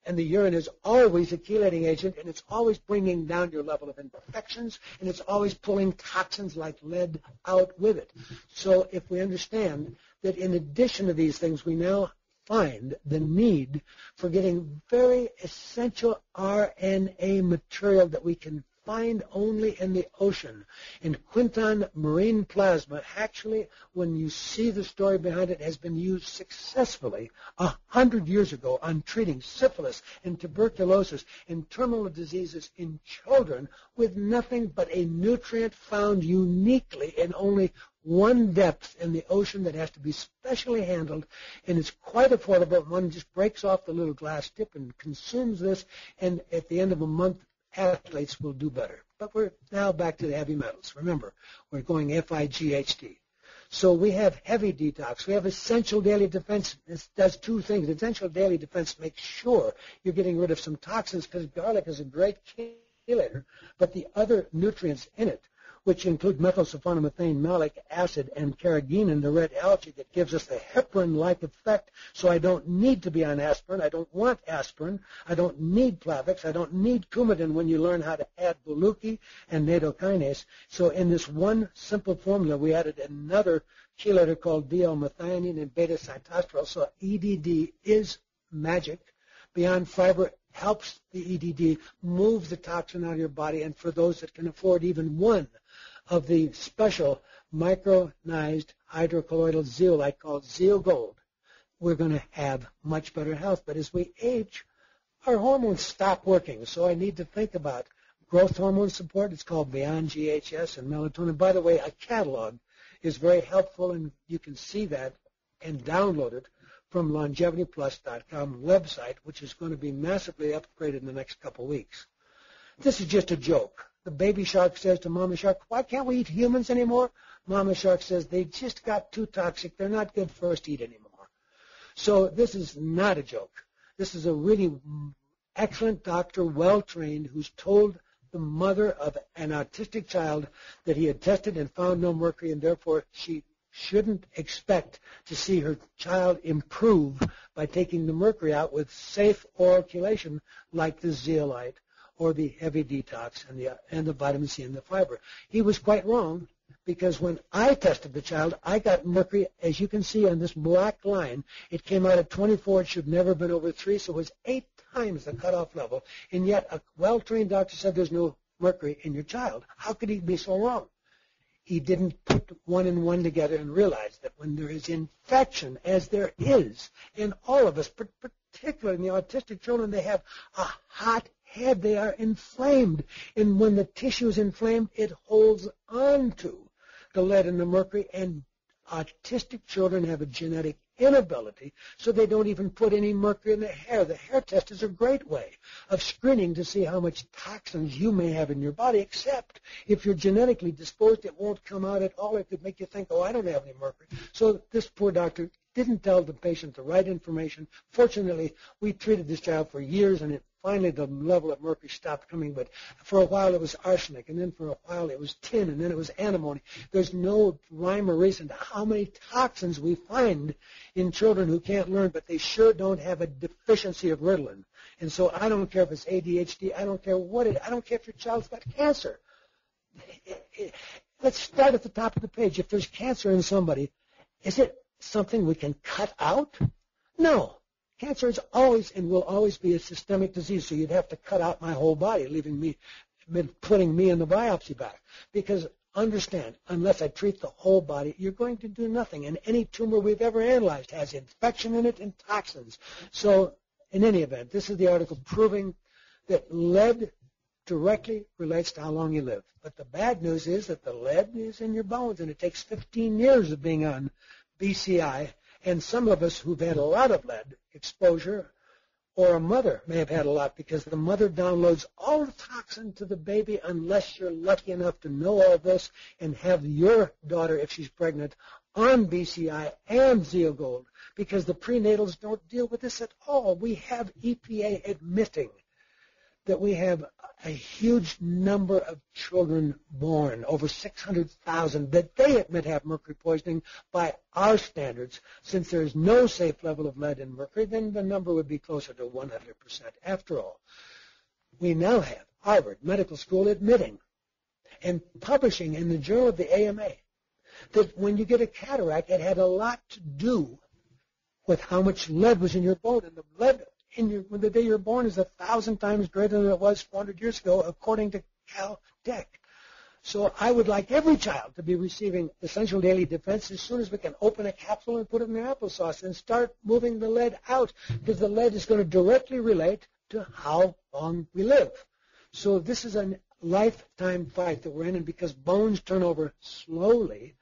And the urine is always a chelating agent, and it's always bringing down your level of infections, and it's always pulling toxins like lead out with it. So if we understand that in addition to these things, we now find the need for getting very essential RNA material that we can find only in the ocean. And Quinton marine plasma, actually, when you see the story behind it, has been used successfully 100 years ago on treating syphilis and tuberculosis and terminal diseases in children with nothing but a nutrient found uniquely in only one depth in the ocean that has to be specially handled, and it's quite affordable. One just breaks off the little glass tip and consumes this, and at the end of a month, athletes will do better. But we're now back to the heavy metals. Remember, we're going FIGHT. So we have heavy detox. We have essential daily defense. This does two things. Essential daily defense makes sure you're getting rid of some toxins, because garlic is a great chelator, but the other nutrients in it, which include methylsulfonomethane malic acid and carrageenan, the red algae that gives us the heparin-like effect. So I don't need to be on aspirin. I don't want aspirin. I don't need Plavix. I don't need Coumadin when you learn how to add Bolucki and nattokinase. So in this one simple formula, we added another chelator called D-L-methionine and beta-sitosterol. So EDD is magic. Beyond Fiber helps the EDD move the toxin out of your body, and for those that can afford even one of the special micronized hydrocolloidal zeolite called Zeo Gold, we're going to have much better health. But as we age, our hormones stop working, so I need to think about growth hormone support. It's called Beyond GHS and melatonin. By the way, a catalog is very helpful, and you can see that and download it from longevityplus.com website, which is going to be massively upgraded in the next couple of weeks. This is just a joke. The baby shark says to mama shark, why can't we eat humans anymore? Mama shark says, they just got too toxic. They're not good for us to eat anymore. So this is not a joke. This is a really excellent doctor, well-trained, who's told the mother of an autistic child that he had tested and found no mercury, and therefore she shouldn't expect to see her child improve by taking the mercury out with safe oral chelation like the zeolite or the heavy detox and the vitamin C and the fiber. He was quite wrong, because when I tested the child, I got mercury, as you can see on this black line. It came out at 24. It should never have been over 3, so it was 8 times the cutoff level. And yet a well-trained doctor said there's no mercury in your child. How could he be so wrong? He didn't put one and one together and realize that when there is infection, as there is in all of us, particularly in the autistic children, they have a hot head. They are inflamed. And when the tissue is inflamed, it holds on to the lead and the mercury. And autistic children have a genetic inability, so they don't even put any mercury in their hair. The hair test is a great way of screening to see how much toxins you may have in your body, except if you're genetically disposed, it won't come out at all. It could make you think, oh, I don't have any mercury. So this poor doctor didn't tell the patient the right information. Fortunately, we treated this child for years, and finally the level of mercury stopped coming, but for a while it was arsenic, and then for a while it was tin, and then it was antimony. There's no rhyme or reason to how many toxins we find in children who can't learn, but they sure don't have a deficiency of Ritalin. And so I don't care if it's ADHD, I don't care what I don't care if your child's got cancer. Let's start at the top of the page. If there's cancer in somebody, is it something we can cut out? No. Cancer is always and will always be a systemic disease, so you'd have to cut out my whole body, putting me in the biopsy bag. Because understand, unless I treat the whole body, you're going to do nothing. And any tumor we've ever analyzed has infection in it and toxins. So in any event, this is the article proving that lead directly relates to how long you live. But the bad news is that the lead is in your bones, and it takes 15 years of being on BCI. And some of us who've had a lot of lead exposure, or a mother may have had a lot, because the mother downloads all the toxin to the baby unless you're lucky enough to know all this and have your daughter, if she's pregnant, on BCI and Zeo Gold, because the prenatals don't deal with this at all. We have EPA admitting that we have a huge number of children born, over 600,000, that they admit have mercury poisoning by our standards. Since there is no safe level of lead in mercury, then the number would be closer to 100%. After all, we now have Harvard Medical School admitting and publishing in the Journal of the AMA that when you get a cataract, it had a lot to do with how much lead was in your bone. And the lead when the day you're born is 1,000 times greater than it was 400 years ago, according to CalTech. So I would like every child to be receiving Essential Daily Defense as soon as we can open a capsule and put it in their applesauce and start moving the lead out, because the lead is going to directly relate to how long we live. So this is a lifetime fight that we're in, and because bones turn over slowly,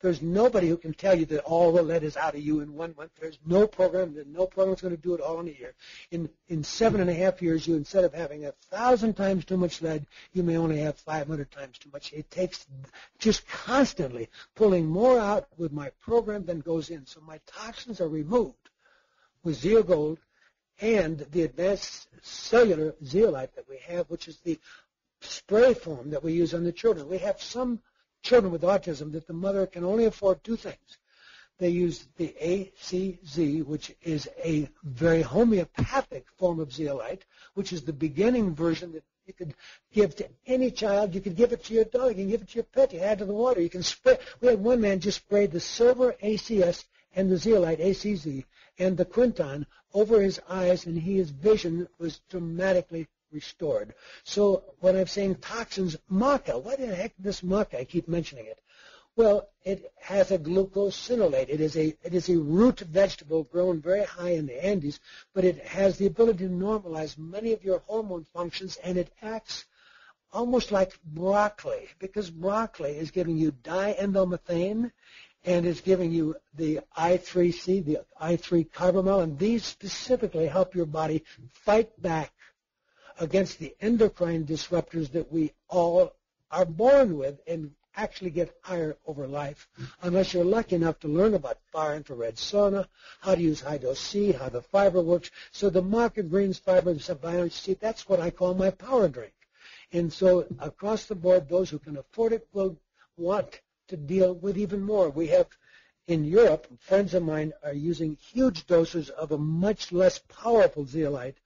there's nobody who can tell you that all the lead is out of you in 1 month. There's no program. No program's going to do it all in a year. In 7.5 years, you, instead of having 1,000 times too much lead, you may only have 500 times too much. It takes just constantly pulling more out with my program than goes in. So my toxins are removed with Zeo Gold and the advanced cellular zeolite that we have, which is the spray form that we use on the children. We have some children with autism that the mother can only afford two things. They use the ACZ, which is a very homeopathic form of zeolite, which is the beginning version that you could give to any child. You could give it to your dog. You can give it to your pet. You add to the water. You can spray. We had one man just sprayed the silver ACS and the zeolite ACZ and the quinton over his eyes, and his vision was dramatically restored. So when I'm saying toxins, maca, what the heck is this maca? I keep mentioning it. Well, it has a glucosinolate. It is a root vegetable grown very high in the Andes, but it has the ability to normalize many of your hormone functions, and it acts almost like broccoli, because broccoli is giving you diindolmethane, and it's giving you the I3C, the I3 carbamyl, and these specifically help your body fight back against the endocrine disruptors that we all are born with and actually get higher over life, unless you're lucky enough to learn about far infrared sauna, how to use high-dose C, how the fiber works. So the maca greens fiber, the biology C, that's what I call my power drink. And so across the board, those who can afford it will want to deal with even more. We have in Europe, friends of mine are using huge doses of a much less powerful zeolite,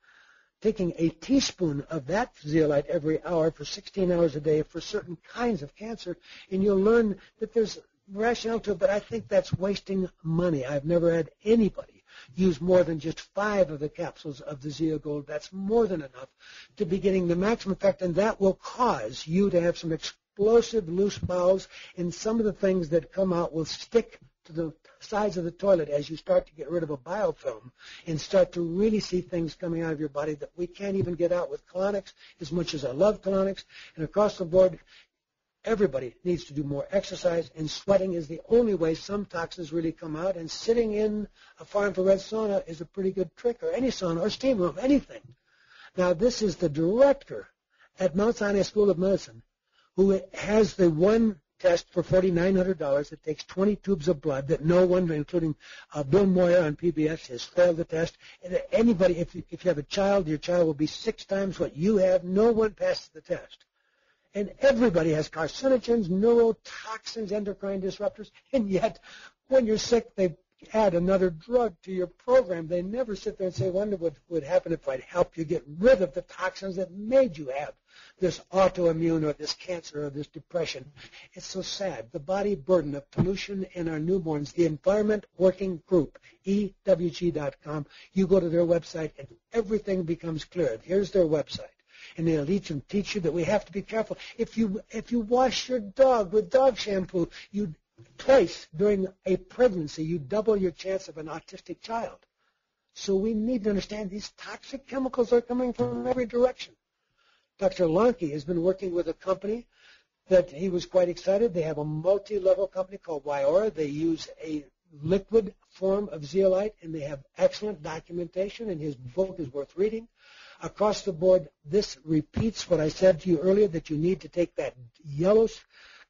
taking a teaspoon of that zeolite every hour for 16 hours a day for certain kinds of cancer, and you'll learn that there's rationale to it, but I think that's wasting money. I've never had anybody use more than just 5 of the capsules of the Zeogold. That's more than enough to be getting the maximum effect, and that will cause you to have some explosive loose bowels, and some of the things that come out will stick to the sides of the toilet as you start to get rid of a biofilm and start to really see things coming out of your body that we can't even get out with colonics, as much as I love colonics. And across the board, everybody needs to do more exercise, and sweating is the only way some toxins really come out, and sitting in a far infrared sauna is a pretty good trick, or any sauna or steam room, anything. Now, this is the director at Mount Sinai School of Medicine who has the one test for $4,900 that takes 20 tubes of blood that no one, including Bill Moyer on PBS, has failed the test. And anybody, if you have a child, your child will be 6 times what you have. No one passes the test. And everybody has carcinogens, neurotoxins, endocrine disruptors, and yet when you're sick, they add another drug to your program. They never sit there and say, wonder what would happen if I'd help you get rid of the toxins that made you have this autoimmune or this cancer or this depression. It's so sad. The body burden of pollution in our newborns, the Environment Working Group, EWG.com, you go to their website and everything becomes clear. Here's their website. And they'll teach you that we have to be careful. If you wash your dog with dog shampoo, twice during a pregnancy, you double your chance of an autistic child. So we need to understand these toxic chemicals are coming from every direction. Dr. Lonke has been working with a company that he was quite excited. They have a multi-level company called Wyora. They use a liquid form of zeolite, and they have excellent documentation, and his book is worth reading. Across the board, this repeats what I said to you earlier, that you need to take that yellow,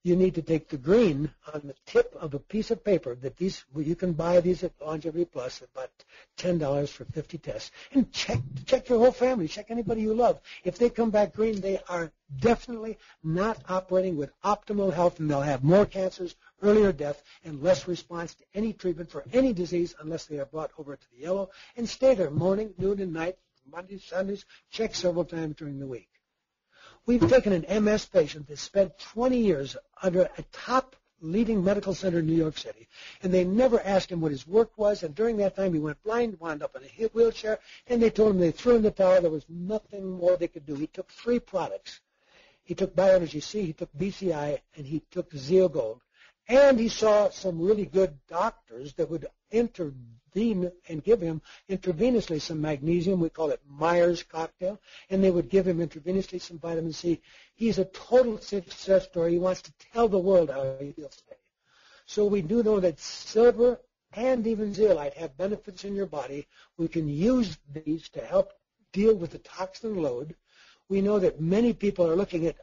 you need to take the green on the tip of a piece of paper. That you can buy these at Longevity Plus at about $10 for 50 tests. And check your whole family. Check anybody you love. If they come back green, they are definitely not operating with optimal health, and they'll have more cancers, earlier death, and less response to any treatment for any disease unless they are brought over to the yellow. And stay there morning, noon, and night, Mondays, Sundays. Check several times during the week. We've taken an MS patient that spent 20 years under a top leading medical center in New York City, and they never asked him what his work was, and during that time he went blind, wound up in a wheelchair, and they told him they threw in the towel. There was nothing more they could do. He took 3 products. He took Bioenergy C, he took BCI, and he took Zeogold. And he saw some really good doctors that would intervene and give him intravenously some magnesium. We call it Myers cocktail. And they would give him intravenously some vitamin C. He's a total success story. He wants to tell the world how he feels today. So we do know that silver and even zeolite have benefits in your body. We can use these to help deal with the toxin load. We know that many people are looking at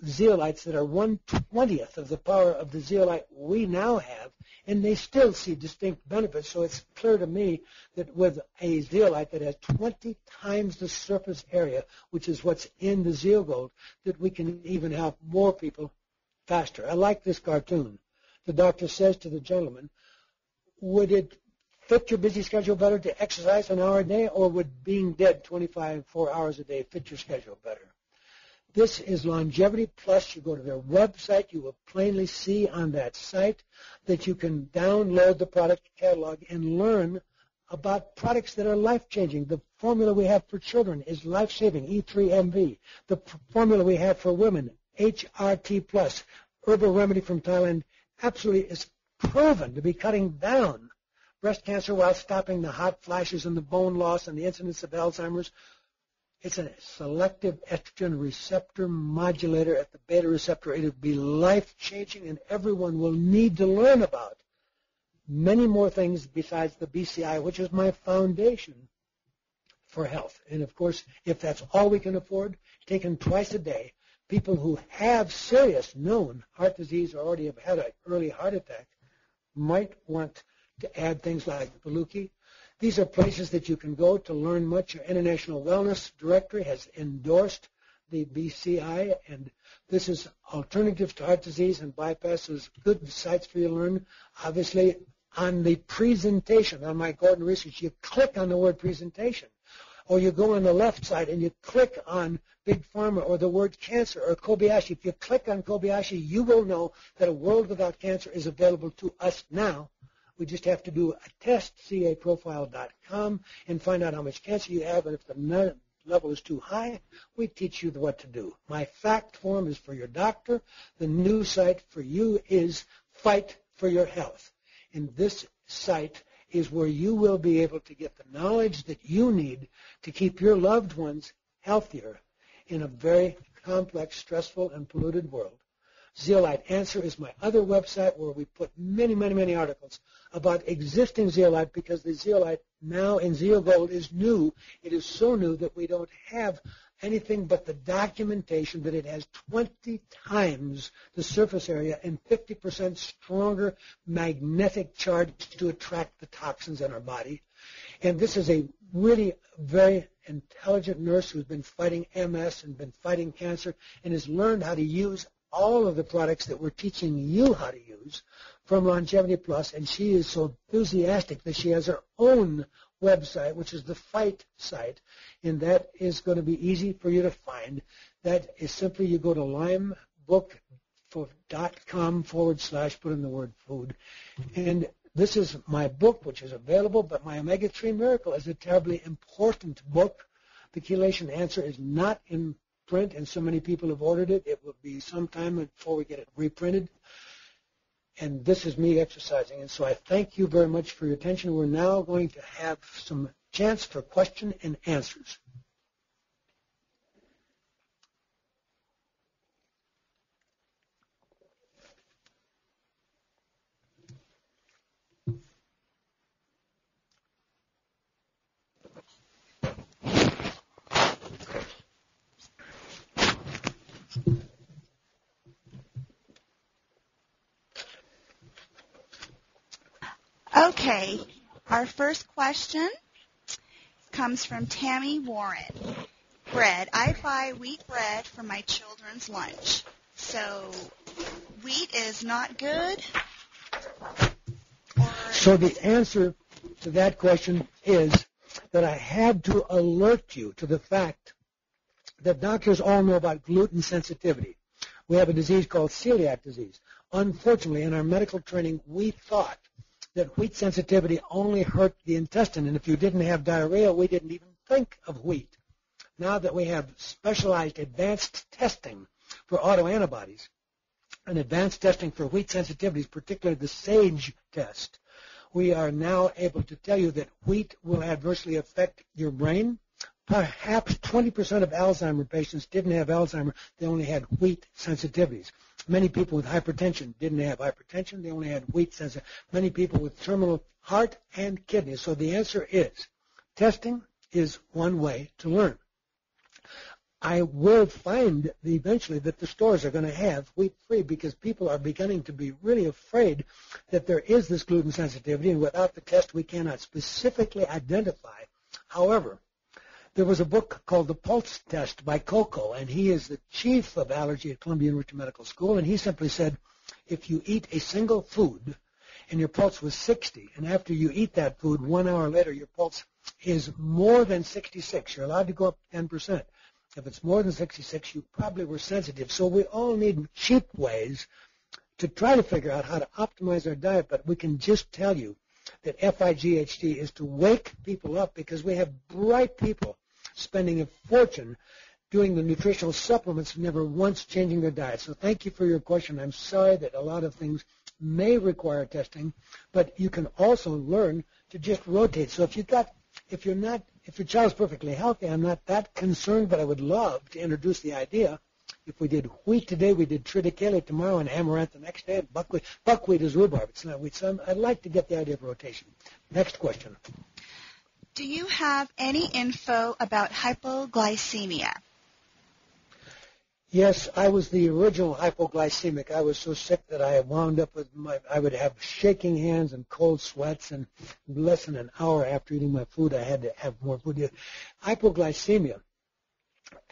zeolites that are 1/20th of the power of the zeolite we now have, and they still see distinct benefits. So it's clear to me that with a zeolite that has 20 times the surface area, which is what's in the zeogold, that we can even help more people faster. I like this cartoon. The doctor says to the gentleman, would it fit your busy schedule better to exercise an hour a day, or would being dead 4 hours a day fit your schedule better? This is Longevity Plus. You go to their website. You will plainly see on that site that you can download the product catalog and learn about products that are life-changing. The formula we have for children is life-saving, E3MV. The formula we have for women, HRT Plus, herbal remedy from Thailand, absolutely is proven to be cutting down breast cancer while stopping the hot flashes and the bone loss and the incidence of Alzheimer's. It's a selective estrogen receptor modulator at the beta receptor. It will be life-changing, and everyone will need to learn about many more things besides the BCI, which is my foundation for health. And, of course, if that's all we can afford, taken twice a day, people who have serious known heart disease or already have had an early heart attack might want to add things like Baluchi. These are places that you can go to learn much. Your International Wellness Directory has endorsed the BCI, and this is Alternatives to Heart Disease and Bypass. There's good sites for you to learn. Obviously, on the presentation, on my Gordon Research, you click on the word presentation, or you go on the left side and you click on Big Pharma or the word cancer or Kobayashi. If you click on Kobayashi, you will know that a world without cancer is available to us now. We just have to do a test, caprofile.com, and find out how much cancer you have. And if the level is too high, we teach you what to do. My fact form is for your doctor. The new site for you is Fight for Your Health. And this site is where you will be able to get the knowledge that you need to keep your loved ones healthier in a very complex, stressful, and polluted world. Zeolite Answer is my other website where we put many, many, many articles about existing zeolite, because the zeolite now in zeogold is new. It is so new that we don't have anything but the documentation that it has 20 times the surface area and 50% stronger magnetic charge to attract the toxins in our body. And this is a really very intelligent nurse who's been fighting MS and been fighting cancer and has learned how to use all of the products that we're teaching you how to use from Longevity Plus, and she is so enthusiastic that she has her own website, which is the Fight site, and that is going to be easy for you to find. That is simply you go to limebook.com / put in the word food, and this is my book, which is available, but my Omega-3 Miracle is a terribly important book. The chelation answer is not in print, and so many people have ordered it. It will be some time before we get it reprinted. And this is me exercising. And so I thank you very much for your attention. We're now going to have some chance for question and answers. Okay, our first question comes from Tammy Warren. Bread. I buy wheat bread for my children's lunch. So wheat is not good? So the answer to that question is that I had to alert you to the fact that doctors all know about gluten sensitivity. We have a disease called celiac disease. Unfortunately, in our medical training, we thought that wheat sensitivity only hurt the intestine, and if you didn't have diarrhea, we didn't even think of wheat. Now that we have specialized advanced testing for autoantibodies and advanced testing for wheat sensitivities, particularly the SAGE test, we are now able to tell you that wheat will adversely affect your brain. Perhaps 20% of Alzheimer patients didn't have Alzheimer. They only had wheat sensitivities. Many people with hypertension didn't have hypertension. They only had wheat sensitivity. Many people with terminal heart and kidneys. So the answer is testing is one way to learn. I will find eventually that the stores are going to have wheat-free because people are beginning to be really afraid that there is this gluten sensitivity, and without the test we cannot specifically identify. However, there was a book called The Pulse Test by Coco, and he is the chief of allergy at Columbia University Medical School, and he simply said, if you eat a single food and your pulse was 60, and after you eat that food, 1 hour later your pulse is more than 66, you're allowed to go up 10%. If it's more than 66, you probably were sensitive. So we all need cheap ways to try to figure out how to optimize our diet, but we can just tell you that FIGHT is to wake people up because we have bright people spending a fortune doing the nutritional supplements, never once changing their diet. So thank you for your question. I'm sorry that a lot of things may require testing, but you can also learn to just rotate. So if your child's perfectly healthy, I'm not that concerned, but I would love to introduce the idea. If we did wheat today, we did triticale tomorrow, and amaranth the next day, and buckwheat. Buckwheat is rhubarb. It's not wheat. So I'd like to get the idea of rotation. Next question. Do you have any info about hypoglycemia? Yes, I was the original hypoglycemic. I was so sick that I wound up with I would have shaking hands and cold sweats, and less than an hour after eating my food, I had to have more food. Hypoglycemia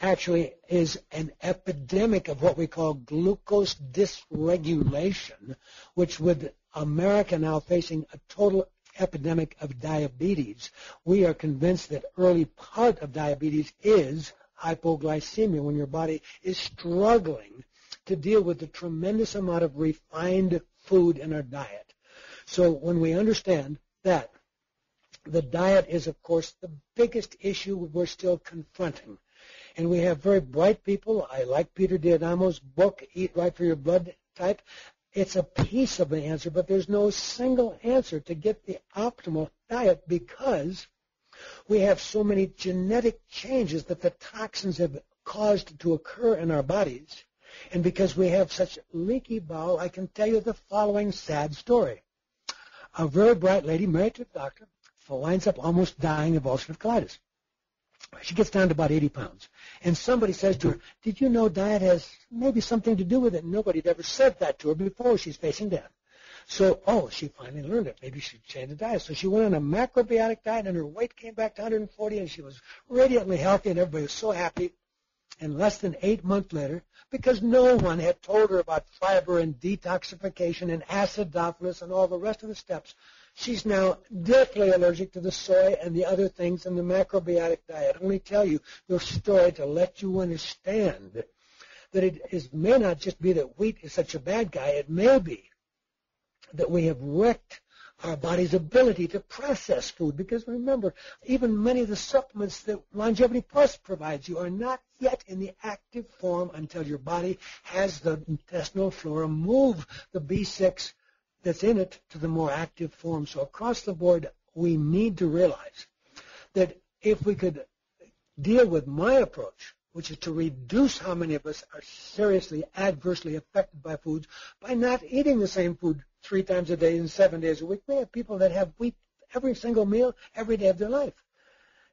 actually is an epidemic of what we call glucose dysregulation, which with America now facing a total epidemic of diabetes. We are convinced that early part of diabetes is hypoglycemia, when your body is struggling to deal with the tremendous amount of refined food in our diet. So when we understand that the diet is, of course, the biggest issue we're still confronting, and we have very bright people. I like Peter D'Adamo's book, Eat Right for Your Blood Type. It's a piece of the answer, but there's no single answer to get the optimal diet because we have so many genetic changes that the toxins have caused to occur in our bodies. And because we have such leaky bowel, I can tell you the following sad story. A very bright lady married to a doctor winds up almost dying of ulcerative colitis. She gets down to about 80 pounds. And somebody says to her, did you know diet has maybe something to do with it? And nobody had ever said that to her before. She's facing death. So, she finally learned it. Maybe she changed the diet. So she went on a macrobiotic diet, and her weight came back to 140, and she was radiantly healthy, and everybody was so happy. And less than 8 months later, because no one had told her about fiber and detoxification and acidophilus and all the rest of the steps, she's now deathly allergic to the soy and the other things in the macrobiotic diet. I only tell you the story to let you understand that it may not just be that wheat is such a bad guy. It may be that we have wrecked our body's ability to process food. Because remember, even many of the supplements that Longevity Plus provides you are not yet in the active form until your body has the intestinal flora move the B6 that's in it to the more active form. So across the board, we need to realize that if we could deal with my approach, which is to reduce how many of us are seriously adversely affected by foods by not eating the same food 3 times a day and 7 days a week. We have people that have wheat every single meal every day of their life,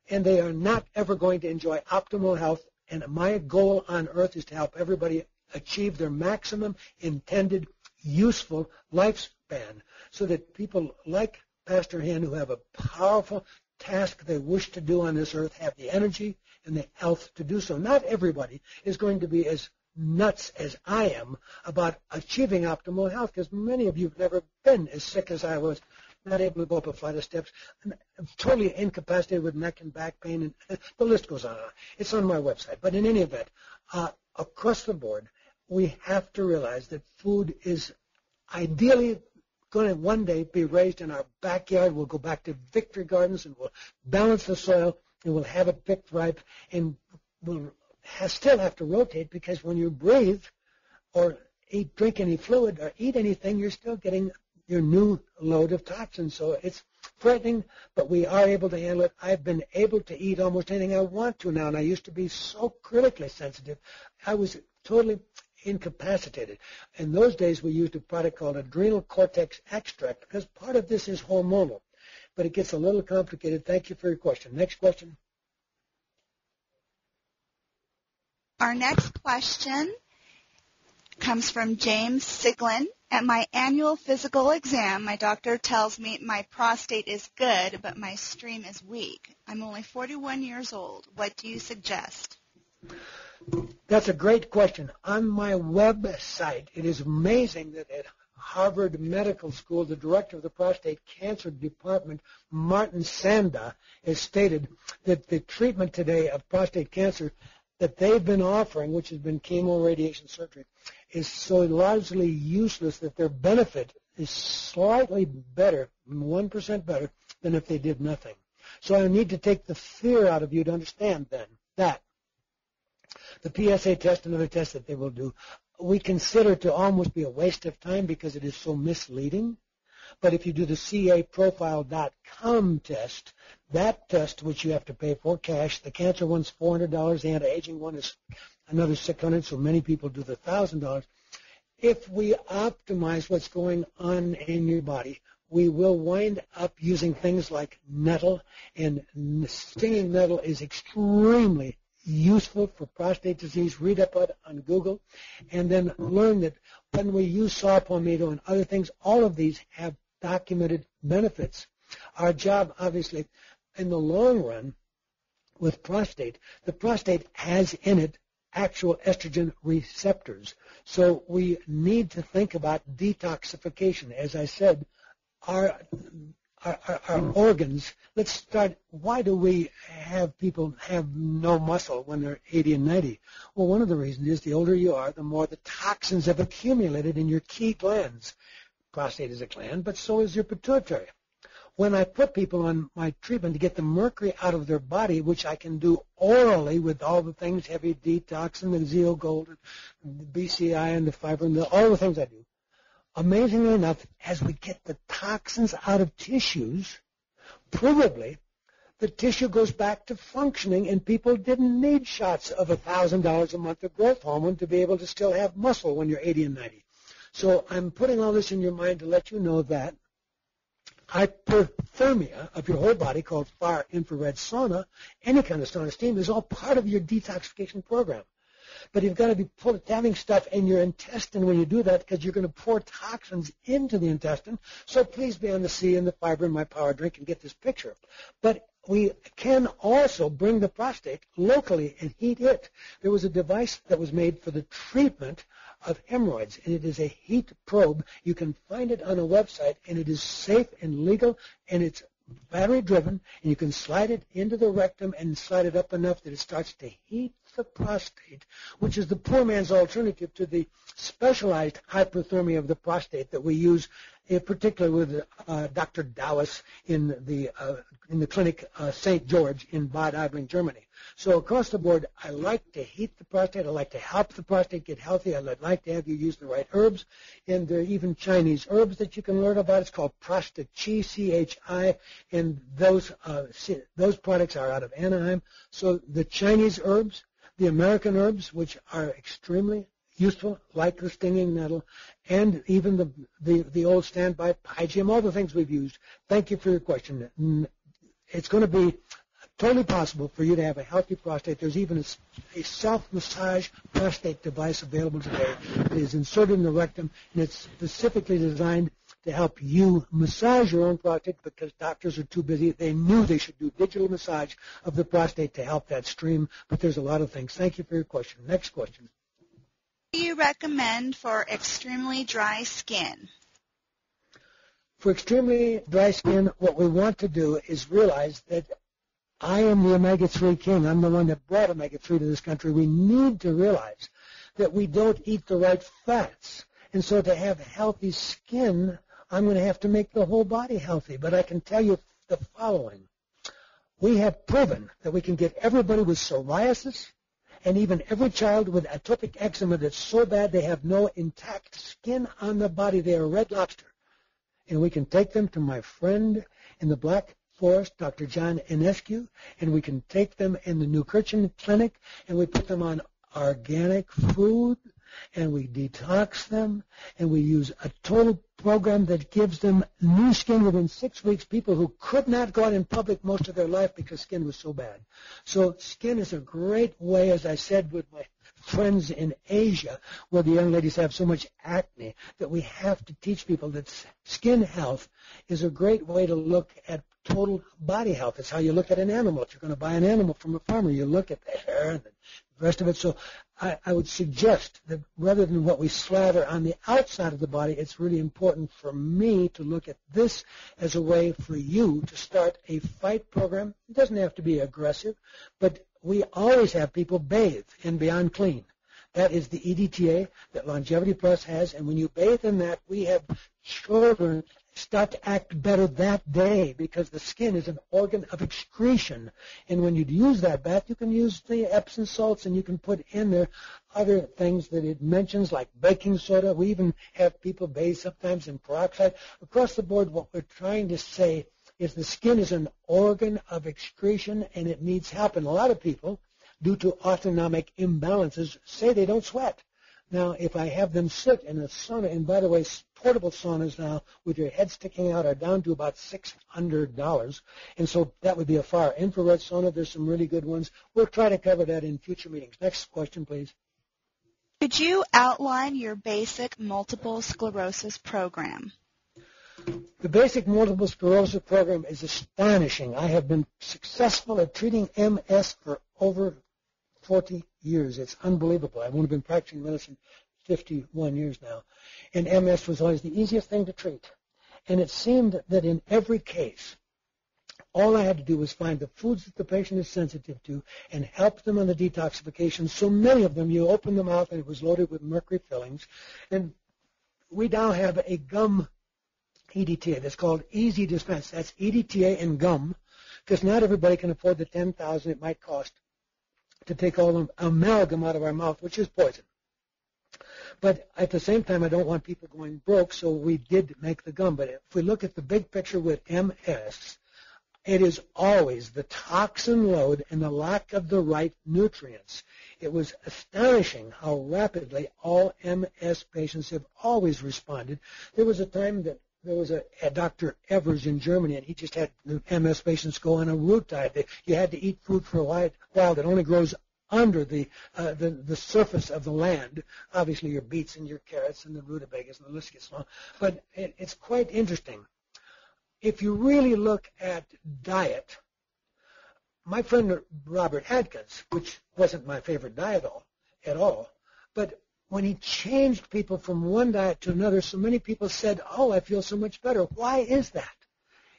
and they are not ever going to enjoy optimal health. And my goal on earth is to help everybody achieve their maximum intended useful lifespan so that people like Pastor Hen, who have a powerful task they wish to do on this earth, have the energy and the health to do so. Not everybody is going to be as nuts as I am about achieving optimal health, because many of you have never been as sick as I was, not able to go up a flight of steps, and I'm totally incapacitated with neck and back pain, and the list goes on. It's on my website. But in any event, across the board, we have to realize that food is ideally going to one day be raised in our backyard. We'll go back to victory gardens, and we'll balance the soil, and we'll have it picked ripe, and we'll still have to rotate, because when you breathe or drink any fluid or eat anything, you're still getting your new load of toxins. So it's frightening, but we are able to handle it. I've been able to eat almost anything I want to now, and I used to be so critically sensitive. I was totally incapacitated. In those days, we used a product called adrenal cortex extract, because part of this is hormonal, but it gets a little complicated. Thank you for your question. Next question. Our next question comes from James Siglin. At my annual physical exam, my doctor tells me my prostate is good, but my stream is weak. I'm only 41 years old. What do you suggest? That's a great question. On my website, it is amazing that at Harvard Medical School, the director of the prostate cancer department, Martin Sanda, has stated that the treatment today of prostate cancer that they've been offering, which has been chemo, radiation, surgery, is so largely useless that their benefit is slightly better, 1% better, than if they did nothing. So I need to take the fear out of you to understand then that the PSA test and other tests that they will do, we consider to almost be a waste of time because it is so misleading. But if you do the caprofile.com test, that test, which you have to pay for cash, the cancer one's $400, the anti-aging one is another $600, so many people do the $1,000. If we optimize what's going on in your body, we will wind up using things like nettle, and stinging nettle is extremely useful for prostate disease. Read up on Google, and then learn that when we use saw palmetto and other things, all of these have documented benefits. Our job, obviously, in the long run with prostate, the prostate has in it actual estrogen receptors. So we need to think about detoxification. As I said, our organs, let's start, why do we have people have no muscle when they're 80 and 90? Well, one of the reasons is the older you are, the more the toxins have accumulated in your key glands. Prostate is a gland, but so is your pituitary. When I put people on my treatment to get the mercury out of their body, which I can do orally with all the things, heavy detox and the Zeo Gold, and the BCI and the fiber, and all the things I do, amazingly enough, as we get the toxins out of tissues, provably, the tissue goes back to functioning, and people didn't need shots of $1,000 a month of growth hormone to be able to still have muscle when you're 80 and 90. So I'm putting all this in your mind to let you know that hyperthermia of your whole body, called far infrared sauna, any kind of sauna steam, is all part of your detoxification program. But you've got to be having stuff in your intestine when you do that, because you're going to pour toxins into the intestine. So please be on the C and the fiber in my power drink and get this picture. But we can also bring the prostate locally and heat it. There was a device that was made for the treatment of hemorrhoids, and it is a heat probe. You can find it on a website, and it is safe and legal, and it's battery driven, and you can slide it into the rectum and slide it up enough that it starts to heat the prostate, which is the poor man's alternative to the specialized hyperthermia of the prostate that we use, particularly with Dr. Dawes in the clinic St. George in Bad Aibling, Germany. So across the board, I like to heat the prostate. I like to help the prostate get healthy. I like to have you use the right herbs. And there are even Chinese herbs that you can learn about. It's called Prostate Chi, C-H-I, and those products are out of Anaheim. So the Chinese herbs, the American herbs, which are extremely useful, like the stinging nettle, and even the old standby pygium, all the things we've used. Thank you for your question. It's going to be totally possible for you to have a healthy prostate. There's even a self-massage prostate device available today. It is inserted in the rectum, and it's specifically designed to help you massage your own prostate, because doctors are too busy. They knew they should do digital massage of the prostate to help that stream, but there's a lot of things. Thank you for your question. Next question. What do you recommend for extremely dry skin? For extremely dry skin, what we want to do is realize that I am the omega-3 king. I'm the one that brought omega-3 to this country. We need to realize that we don't eat the right fats. And so to have healthy skin, I'm going to have to make the whole body healthy. But I can tell you the following. We have proven that we can get everybody with psoriasis and even every child with atopic eczema that's so bad they have no intact skin on the body. They are red lobster. And we can take them to my friend in the Black Forest, Dr. John Enescu, and we can take them in the New Kirchen Clinic, and we put them on organic food, and we detox them, and we use a total program that gives them new skin within 6 weeks, people who could not go out in public most of their life because skin was so bad. So skin is a great way, as I said with my trends in Asia where the young ladies have so much acne that we have to teach people that skin health is a great way to look at total body health. It's how you look at an animal. If you're going to buy an animal from a farmer, you look at the hair and the rest of it. So I would suggest that rather than what we slather on the outside of the body, it's really important for me to look at this as a way for you to start a fight program. It doesn't have to be aggressive, but we always have people bathe in Beyond Clean. That is the EDTA that Longevity Plus has, and when you bathe in that, we have children start to act better that day because the skin is an organ of excretion. And when you use that bath, you can use the Epsom salts, and you can put in there other things that it mentions, like baking soda. We even have people bathe sometimes in peroxide. Across the board, what we're trying to say is the skin is an organ of excretion, and it needs help. And a lot of people, due to autonomic imbalances, say they don't sweat. Now, if I have them sit in a sauna, and by the way, portable saunas now with your head sticking out are down to about $600, and so that would be a far infrared sauna. There's some really good ones. We'll try to cover that in future meetings. Next question, please. Could you outline your basic multiple sclerosis program? The basic multiple sclerosis program is astonishing. I have been successful at treating MS for over 40 years. It's unbelievable. I've only been practicing medicine 51 years now. And MS was always the easiest thing to treat. And it seemed that in every case, all I had to do was find the foods that the patient is sensitive to and help them on the detoxification. So many of them, you open them out and it was loaded with mercury fillings. And we now have a gum EDTA that's called Easy Dispense. That's EDTA and gum, because not everybody can afford the $10,000 it might cost to take all the amalgam out of our mouth, which is poison. But at the same time, I don't want people going broke, so we did make the gum. But if we look at the big picture with MS, it is always the toxin load and the lack of the right nutrients. It was astonishing how rapidly all MS patients have always responded. There was a time that there was a Dr. Evers in Germany, and he just had the MS patients go on a root diet. You had to eat food for a while that only grows under the surface of the land. Obviously, your beets and your carrots and the rutabagas, and the list gets long. But it's quite interesting. If you really look at diet, my friend Robert Atkins, which wasn't my favorite diet at all, but when he changed people from one diet to another, so many people said, oh, I feel so much better. Why is that?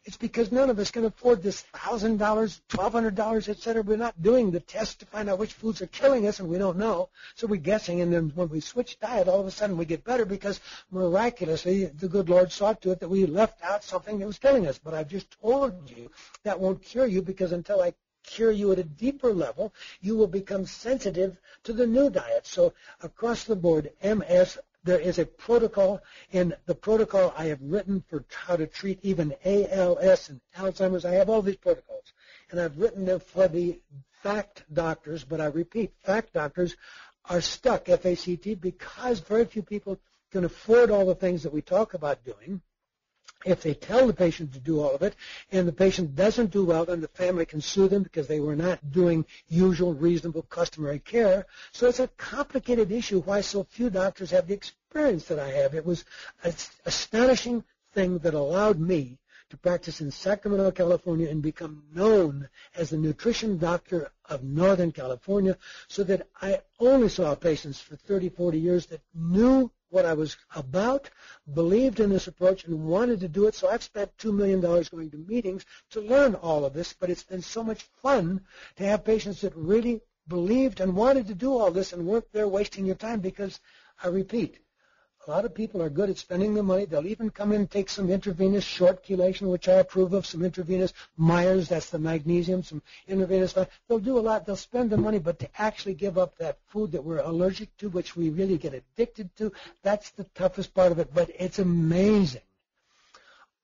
It's because none of us can afford this $1,000, $1,200, et cetera. We're not doing the test to find out which foods are killing us, and we don't know. So we're guessing, and then when we switch diet, all of a sudden we get better because miraculously the good Lord saw to it that we left out something that was killing us. But I've just told you that won't cure you, because until I cure you at a deeper level, you will become sensitive to the new diet. So across the board, MS, there is a protocol. In the protocol I have written for how to treat even ALS and Alzheimer's, I have all these protocols. And I've written them for the fact doctors, but I repeat, fact doctors are stuck, F-A-C-T, because very few people can afford all the things that we talk about doing. If they tell the patient to do all of it and the patient doesn't do well, then the family can sue them because they were not doing usual, reasonable, customary care. So it's a complicated issue why so few doctors have the experience that I have. It was an astonishing thing that allowed me to practice in Sacramento, California, and become known as the nutrition doctor of Northern California, so that I only saw patients for 30, 40 years that knew what I was about, believed in this approach, and wanted to do it. So I've spent $2 million going to meetings to learn all of this, but it's been so much fun to have patients that really believed and wanted to do all this and weren't there wasting your time, because, I repeat, a lot of people are good at spending the money. They'll even come in and take some intravenous short chelation, which I approve of, some intravenous Myers, that's the magnesium, some intravenous. They'll do a lot. They'll spend the money, but to actually give up that food that we're allergic to, which we really get addicted to, that's the toughest part of it. But it's amazing.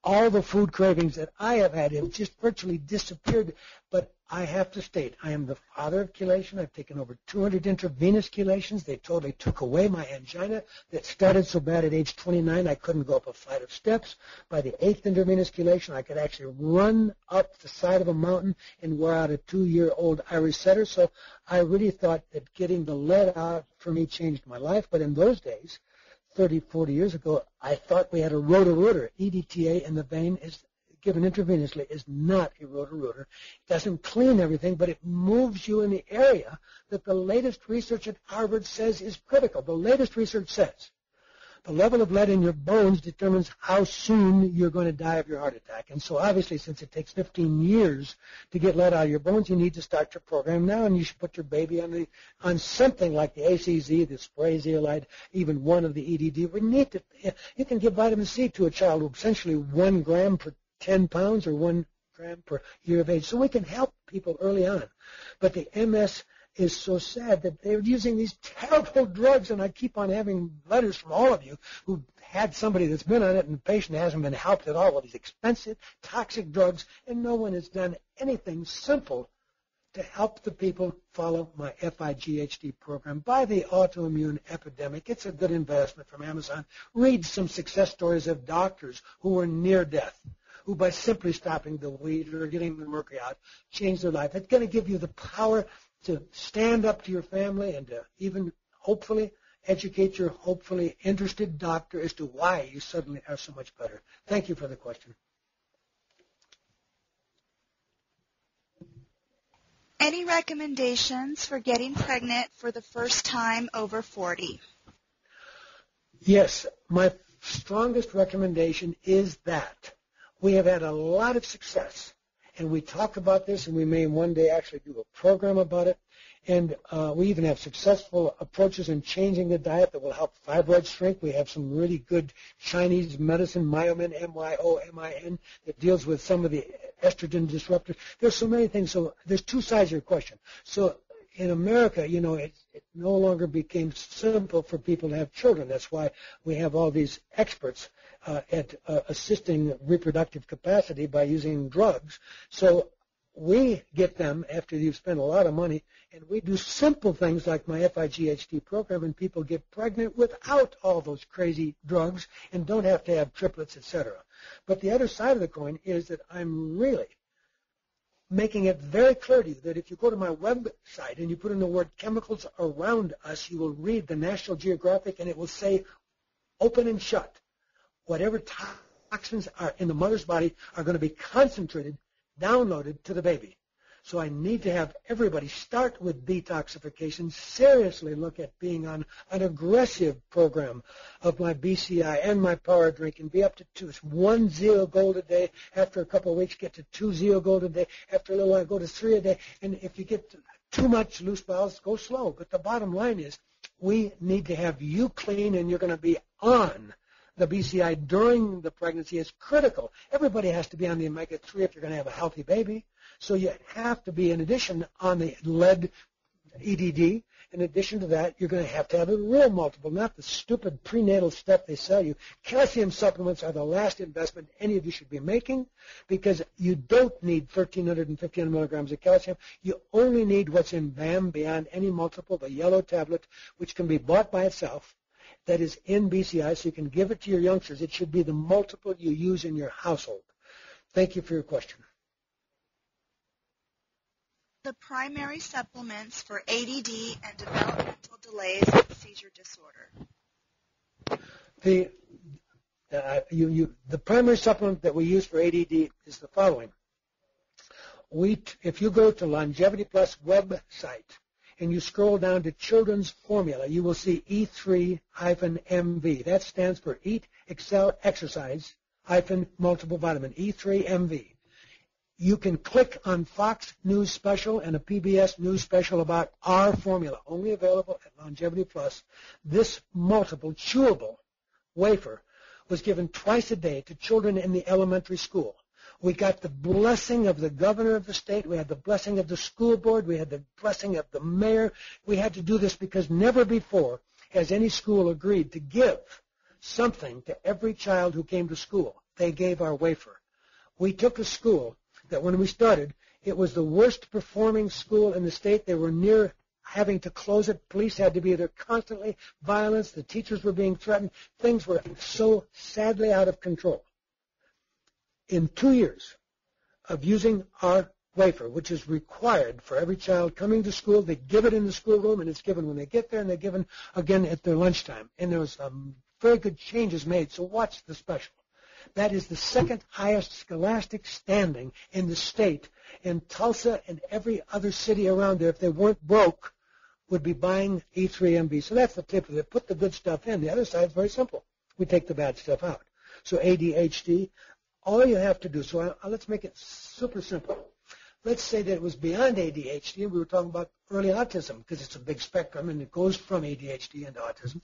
All the food cravings that I have had have just virtually disappeared. But I have to state, I am the father of chelation. I've taken over 200 intravenous chelations. They totally took away my angina that started so bad at age 29 I couldn't go up a flight of steps. By the 8th intravenous chelation, I could actually run up the side of a mountain and wear out a 2-year-old Irish setter. So I really thought that getting the lead out for me changed my life. But in those days, 30, 40 years ago, I thought we had a rotor-rooter. EDTA in the vein is given intravenously is not a rotor-rooter. It doesn't clean everything, but it moves you in the area that the latest research at Harvard says is critical. The latest research says the level of lead in your bones determines how soon you're going to die of your heart attack. And so obviously, since it takes 15 years to get lead out of your bones, you need to start your program now, and you should put your baby on something like the ACZ, the spray zeolite, even one of the EDD. You can give vitamin C to a child with essentially 1 gram per 10 pounds or 1 gram per year of age. So we can help people early on. But the MS is so sad that they're using these terrible drugs, and I keep on having letters from all of you who had somebody that's been on it and the patient hasn't been helped at all with these expensive, toxic drugs, and no one has done anything simple to help the people follow my FIGHD program. Buy the autoimmune epidemic. It's a good investment from Amazon. Read some success stories of doctors who were near death, who by simply stopping the weed or getting the mercury out, changed their life. It's going to give you the power to stand up to your family and to even hopefully educate your hopefully interested doctor as to why you suddenly are so much better. Thank you for the question. Any recommendations for getting pregnant for the first time over 40? Yes, my strongest recommendation is that we have had a lot of success, and we talk about this, and we may one day actually do a program about it. And we even have successful approaches in changing the diet that will help fibroids shrink. We have some really good Chinese medicine, Myomin, M-Y-O-M-I-N, that deals with some of the estrogen disruptors. There's so many things. So there's two sides of your question. So in America, you know, it no longer became simple for people to have children. That's why we have all these experts at assisting reproductive capacity by using drugs. So we get them after you've spent a lot of money, and we do simple things like my FIGHD program, and people get pregnant without all those crazy drugs and don't have to have triplets, etc. But the other side of the coin is that I'm really making it very clear to you that if you go to my website and you put in the word chemicals around us, you will read the National Geographic, and it will say open and shut. Whatever toxins are in the mother's body are going to be concentrated, downloaded to the baby. So I need to have everybody start with detoxification, seriously look at being on an aggressive program of my BCI and my power drink, and be up to 1 Zeo Gold a day. After a couple of weeks, get to 2 Zeo Gold a day. After a little while, go to 3 a day. And if you get too much loose bowels, go slow. But the bottom line is we need to have you clean, and you're going to be on the BCI during the pregnancy is critical. Everybody has to be on the omega-3 if you're going to have a healthy baby. So you have to be, in addition, on the lead EDD. In addition to that, you're going to have a real multiple, not the stupid prenatal stuff they sell you. Calcium supplements are the last investment any of you should be making, because you don't need 1,300 and 1,500 milligrams of calcium. You only need what's in BAM beyond any multiple, the yellow tablet, which can be bought by itself. That is in BCI, so you can give it to your youngsters. It should be the multiple you use in your household. Thank you for your question. The primary supplements for ADD and developmental delays and seizure disorder. The primary supplement that we use for ADD is the following. If you go to Longevity Plus website, and you scroll down to Children's Formula, you will see E3-MV. That stands for Eat, Excel, Exercise, multiple vitamin, E3-MV. You can click on Fox News Special and a PBS News Special about our formula, only available at Longevity Plus. This multiple chewable wafer was given twice a day to children in the elementary school. We got the blessing of the governor of the state. We had the blessing of the school board. We had the blessing of the mayor. We had to do this because never before has any school agreed to give something to every child who came to school. They gave our wafer. We took a school that when we started, It was the worst performing school in the state. They were near having to close it. Police had to be there constantly. Violence. The teachers were being threatened. Things were so sadly out of control. In 2 years of using our wafer, which is required for every child coming to school, they give it in the schoolroom, and it's given when they get there, and they're given again at their lunchtime. And there was very good changes made, so watch the special. That is the second highest scholastic standing in the state. And Tulsa and every other city around there, if they weren't broke, would be buying E3MB. So that's the tip of it. Put the good stuff in. The other side is very simple. We take the bad stuff out. So ADHD, all you have to do, so let's make it super simple. Let's say that it was beyond ADHD, and we were talking about early autism because it's a big spectrum, and it goes from ADHD into autism.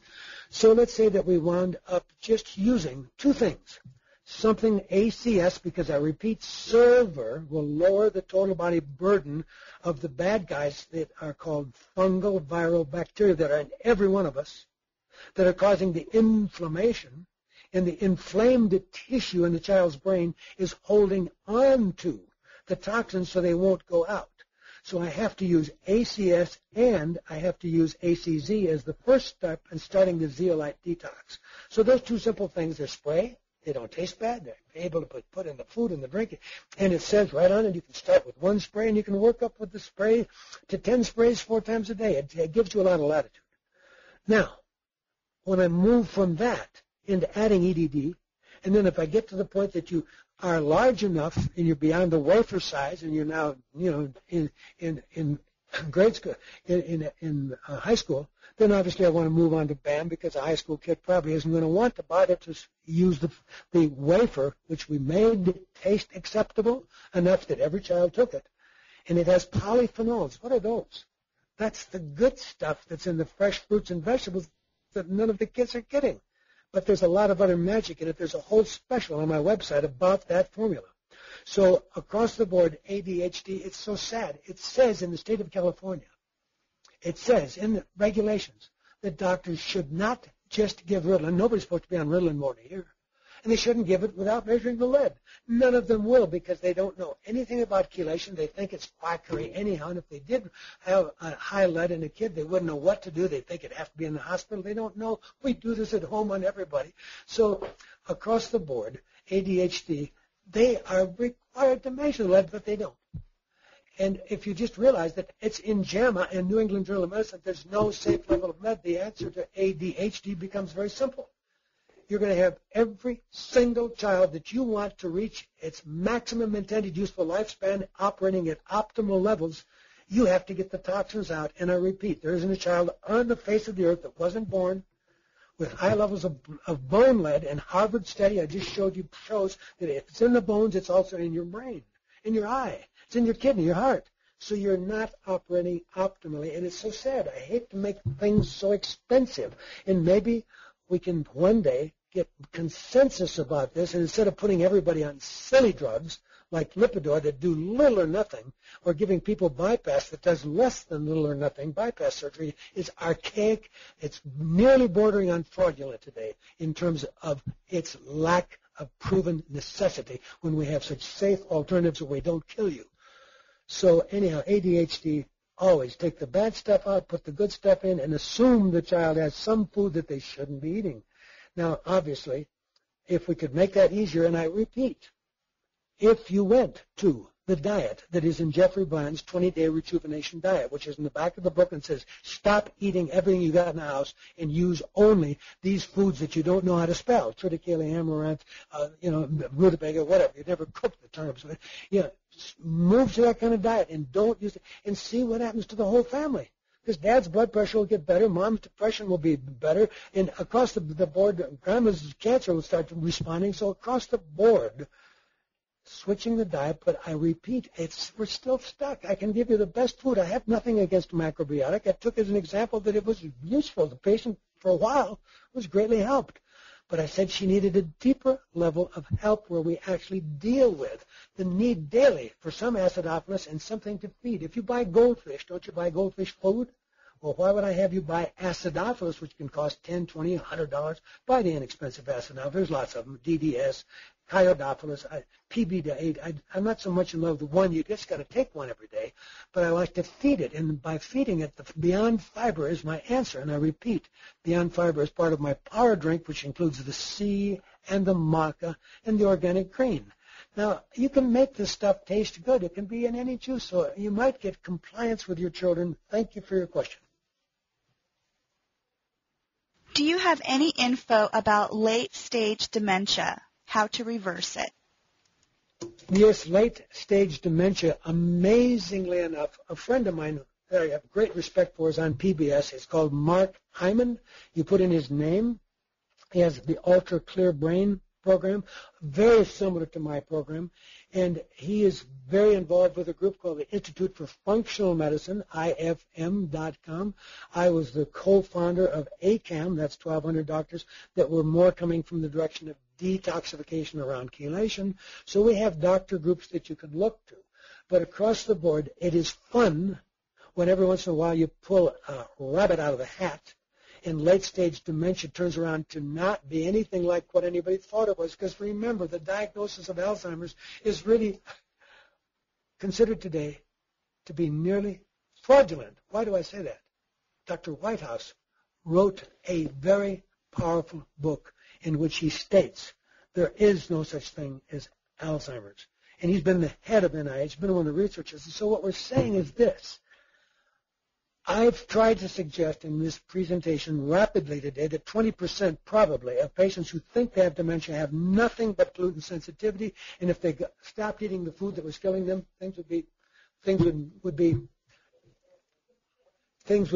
So let's say that we wound up just using two things. Something ACS, because I repeat, server will lower the total body burden of the bad guys that are called fungal viral bacteria that are in every one of us, that are causing the inflammation, and the inflamed tissue in the child's brain is holding on to the toxins so they won't go out. So I have to use ACS and I have to use ACZ as the first step in starting the zeolite detox. So those two simple things are spray. They don't taste bad. They're able to put in the food and the drink. And it says right on it, you can start with one spray and you can work up with the spray to 10 sprays 4 times a day. It gives you a lot of latitude. Now, when I move from that into adding EDD, and then if I get to the point that you are large enough and you're beyond the wafer size and you're now, in grade school, in high school, then obviously I want to move on to BAM because a high school kid probably isn't going to want to bother to use the wafer, which we made taste acceptable enough that every child took it. And it has polyphenols. What are those? That's the good stuff that's in the fresh fruits and vegetables that none of the kids are getting. But there's a lot of other magic in it. There's a whole special on my website about that formula. So across the board, ADHD, it's so sad. It says in the state of California, it says in the regulations that doctors should not just give Ritalin. Nobody's supposed to be on Ritalin more than a year. And they shouldn't give it without measuring the lead. None of them will because they don't know anything about chelation. They think it's quackery anyhow. And if they did have a high lead in a kid, they wouldn't know what to do. They think it'd have to be in the hospital. They don't know. We do this at home on everybody. So across the board, ADHD, they are required to measure lead, but they don't. And if you just realize that it's in JAMA and New England Journal of Medicine, there's no safe level of lead, the answer to ADHD becomes very simple. You're going to have every single child that you want to reach its maximum intended useful lifespan operating at optimal levels. You have to get the toxins out. And I repeat, there isn't a child on the face of the earth that wasn't born with high levels of bone lead. And Harvard study I just showed you shows that if it's in the bones, it's also in your brain, in your eye. It's in your kidney, your heart. So you're not operating optimally. And it's so sad. I hate to make things so expensive. And maybe we can one day get consensus about this, and instead of putting everybody on silly drugs like Lipitor that do little or nothing, or giving people bypass that does less than little or nothing, bypass surgery is archaic. It's nearly bordering on fraudulent today in terms of its lack of proven necessity when we have such safe alternatives where we don't kill you. So anyhow, ADHD, always take the bad stuff out, put the good stuff in, and assume the child has some food that they shouldn't be eating. Now, obviously, if we could make that easier, and I repeat, if you went to the diet that is in Jeffrey Bond's 20-day rejuvenation diet, which is in the back of the book and says, stop eating everything you got in the house and use only these foods that you don't know how to spell, triticale, amaranth, rutabaga, whatever. You never cooked the turnips. Move to that kind of diet and don't use it, and see what happens to the whole family. Because dad's blood pressure will get better, mom's depression will be better, and across the board, grandma's cancer will start responding. So across the board, switching the diet, but I repeat, we're still stuck. I can give you the best food. I have nothing against macrobiotic. I took as an example that it was useful. The patient, for a while, was greatly helped. But I said she needed a deeper level of help where we actually deal with the need daily for some acidophilus and something to feed. If you buy goldfish, don't you buy goldfish food? Well, why would I have you buy acidophilus, which can cost $10, $20, $100? Buy the inexpensive acidophilus. There's lots of them, DDS, Chiodophilus, PB8. I'm not so much in love with one. You just got to take one every day. But I like to feed it. And by feeding it, the Beyond Fiber is my answer. And I repeat, Beyond Fiber is part of my power drink, which includes the C and the maca and the organic green. Now, you can make this stuff taste good. It can be in any juice, so you might get compliance with your children. Thank you for your question. Do you have any info about late-stage dementia, how to reverse it? Yes, late-stage dementia, amazingly enough, a friend of mine that I have great respect for is on PBS. It's called Mark Hyman. You put in his name. He has the Ultra Clear Brain program, very similar to my program, and he is very involved with a group called the Institute for Functional Medicine, IFM.com. I was the co-founder of ACAM, that's 1,200 doctors, that were more coming from the direction of detoxification around chelation. So we have doctor groups that you can look to. But across the board, it is fun when every once in a while you pull a rabbit out of the hat and late-stage dementia turns around to not be anything like what anybody thought it was. Because remember, the diagnosis of Alzheimer's is really considered today to be nearly fraudulent. Why do I say that? Dr. Whitehouse wrote a very powerful book in which he states there is no such thing as Alzheimer's. And he's been the head of NIH, been one of the researchers. And so what we're saying is this. I've tried to suggest in this presentation rapidly today that 20% probably of patients who think they have dementia have nothing but gluten sensitivity, and if they stopped eating the food that was killing them, things would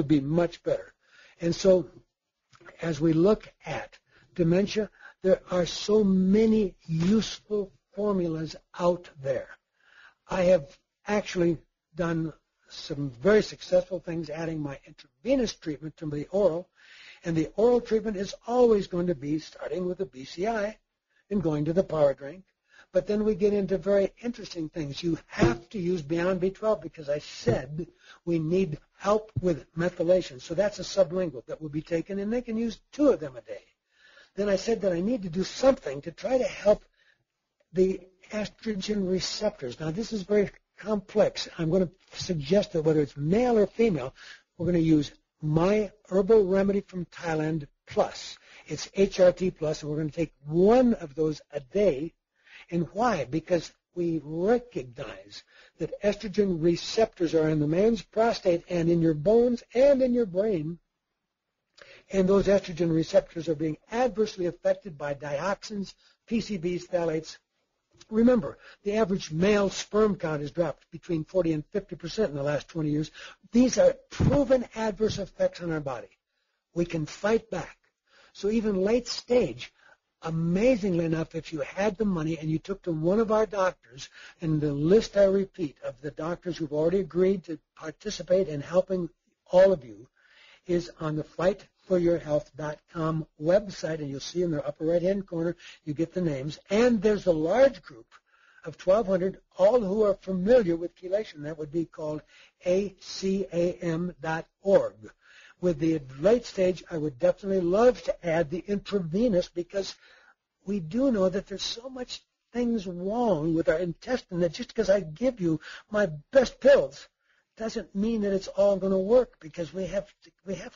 be much better. And so as we look at dementia, there are so many useful formulas out there. I have actually done some very successful things adding my intravenous treatment to the oral, and the oral treatment is always going to be starting with the BCI and going to the power drink. But then we get into very interesting things. You have to use Beyond B12 because I said we need help with methylation. So that's a sublingual that will be taken, and they can use 2 of them a day. Then I said that I need to do something to try to help the estrogen receptors. Now, this is very complex. I'm going to suggest that whether it's male or female, we're going to use my herbal remedy from Thailand plus. It's HRT plus, and we're going to take 1 of those a day. And why? Because we recognize that estrogen receptors are in the man's prostate and in your bones and in your brain. And those estrogen receptors are being adversely affected by dioxins, PCBs, phthalates. Remember, the average male sperm count has dropped between 40 and 50% in the last 20 years. These are proven adverse effects on our body. We can fight back. So even late stage, amazingly enough, if you had the money and you took to one of our doctors, and the list, I repeat, of the doctors who've already agreed to participate in helping all of you is on the fightforyourhealth.com website, and you'll see in the upper right-hand corner, you get the names. And there's a large group of 1,200, all who are familiar with chelation. That would be called acam.org. With the late stage, I would definitely love to add the intravenous because we do know that there's so much things wrong with our intestine that just because I give you my best pills doesn't mean that it's all going to work, because we have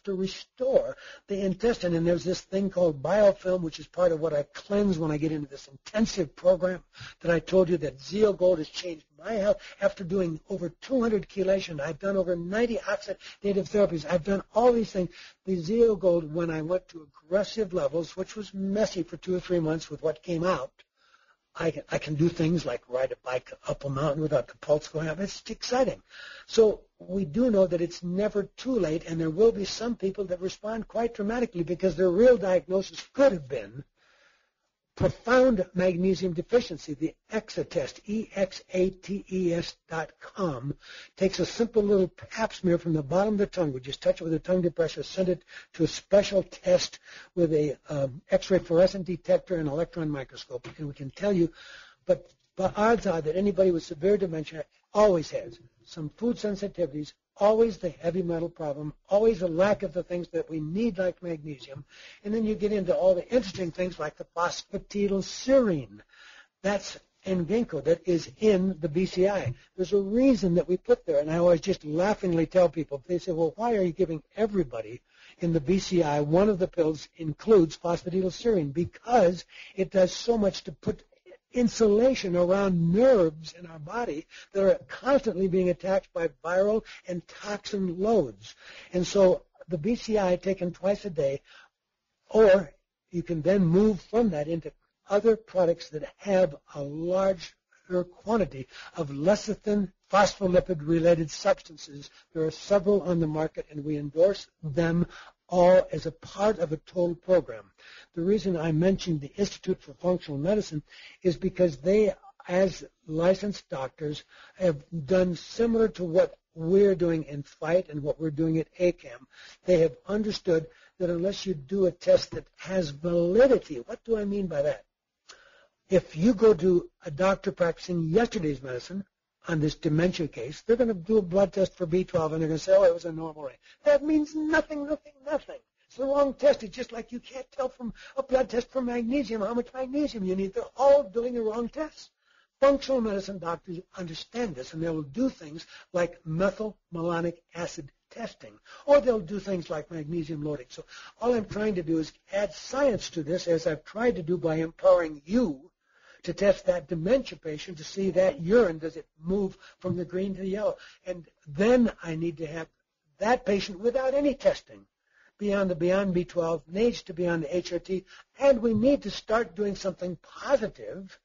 to restore the intestine. And there's this thing called biofilm, which is part of what I cleanse when I get into this intensive program that I told you that Zeogold has changed my health. After doing over 200 chelation, I've done over 90 oxidative therapies. I've done all these things. The Zeogold, when I went to aggressive levels, which was messy for 2 or 3 months with what came out, I can do things like ride a bike up a mountain without the pulse going up. It's exciting. So we do know that it's never too late, and there will be some people that respond quite dramatically because their real diagnosis could have been profound magnesium deficiency. The EXA test, EXATES.com, takes a simple little pap smear from the bottom of the tongue. We just touch it with a tongue depressor, send it to a special test with a X-ray fluorescent detector and electron microscope, and we can tell you, but odds are that anybody with severe dementia always has some food sensitivities, always the heavy metal problem, always a lack of the things that we need like magnesium. And then you get into all the interesting things like the phosphatidylserine. That's and ginkgo that is in the BCI. There's a reason that we put there, and I always just laughingly tell people, they say, well, why are you giving everybody in the BCI one of the pills includes phosphatidylserine? Because it does so much to put insulation around nerves in our body that are constantly being attacked by viral and toxin loads. And so the BCI taken twice a day, or you can then move from that into other products that have a larger quantity of lecithin phospholipid-related substances. There are several on the market, and we endorse them all as a part of a total program. The reason I mentioned the Institute for Functional Medicine is because they, as licensed doctors, have done similar to what we're doing in FIGHT and what we're doing at ACAM. They have understood that unless you do a test that has validity, what do I mean by that? If you go to a doctor practicing yesterday's medicine on this dementia case, they're going to do a blood test for B12 and they're going to say, oh, it was a normal rate. That means nothing, nothing, nothing. It's the wrong test. It's just like you can't tell from a blood test for magnesium how much magnesium you need. They're all doing the wrong tests. Functional medicine doctors understand this, and they'll do things like methylmalonic acid testing, or they'll do things like magnesium loading. So all I'm trying to do is add science to this, as I've tried to do by empowering you to test that dementia patient to see that urine, does it move from the green to the yellow. And then I need to have that patient without any testing be on the Beyond B12, needs to be on the HRT, and we need to start doing something positive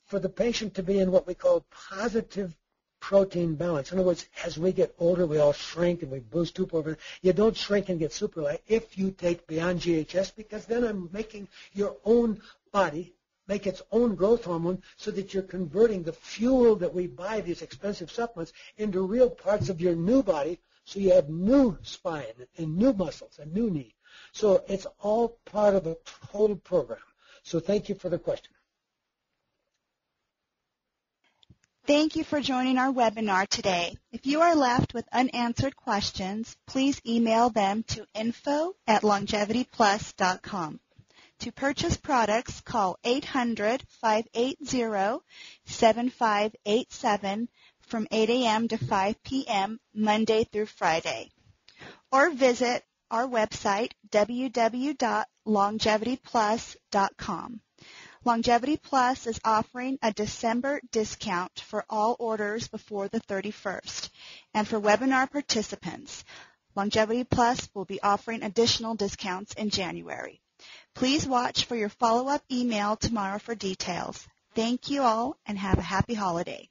for the patient to be in what we call positive protein balance. In other words, as we get older, we all shrink and we boost up over. You don't shrink and get super light if you take Beyond GHS, because then I'm making your own body make its own growth hormone so that you're converting the fuel that we buy, these expensive supplements, into real parts of your new body, so you have new spine and new muscles and new knee. So it's all part of a total program. So thank you for the question. Thank you for joining our webinar today. If you are left with unanswered questions, please email them to info@longevityplus.com. To purchase products, call 800-580-7587 from 8 a.m. to 5 p.m. Monday through Friday. Or visit our website, www.longevityplus.com. Longevity Plus is offering a December discount for all orders before the 31st. And for webinar participants, Longevity Plus will be offering additional discounts in January. Please watch for your follow-up email tomorrow for details. Thank you all, and have a happy holiday.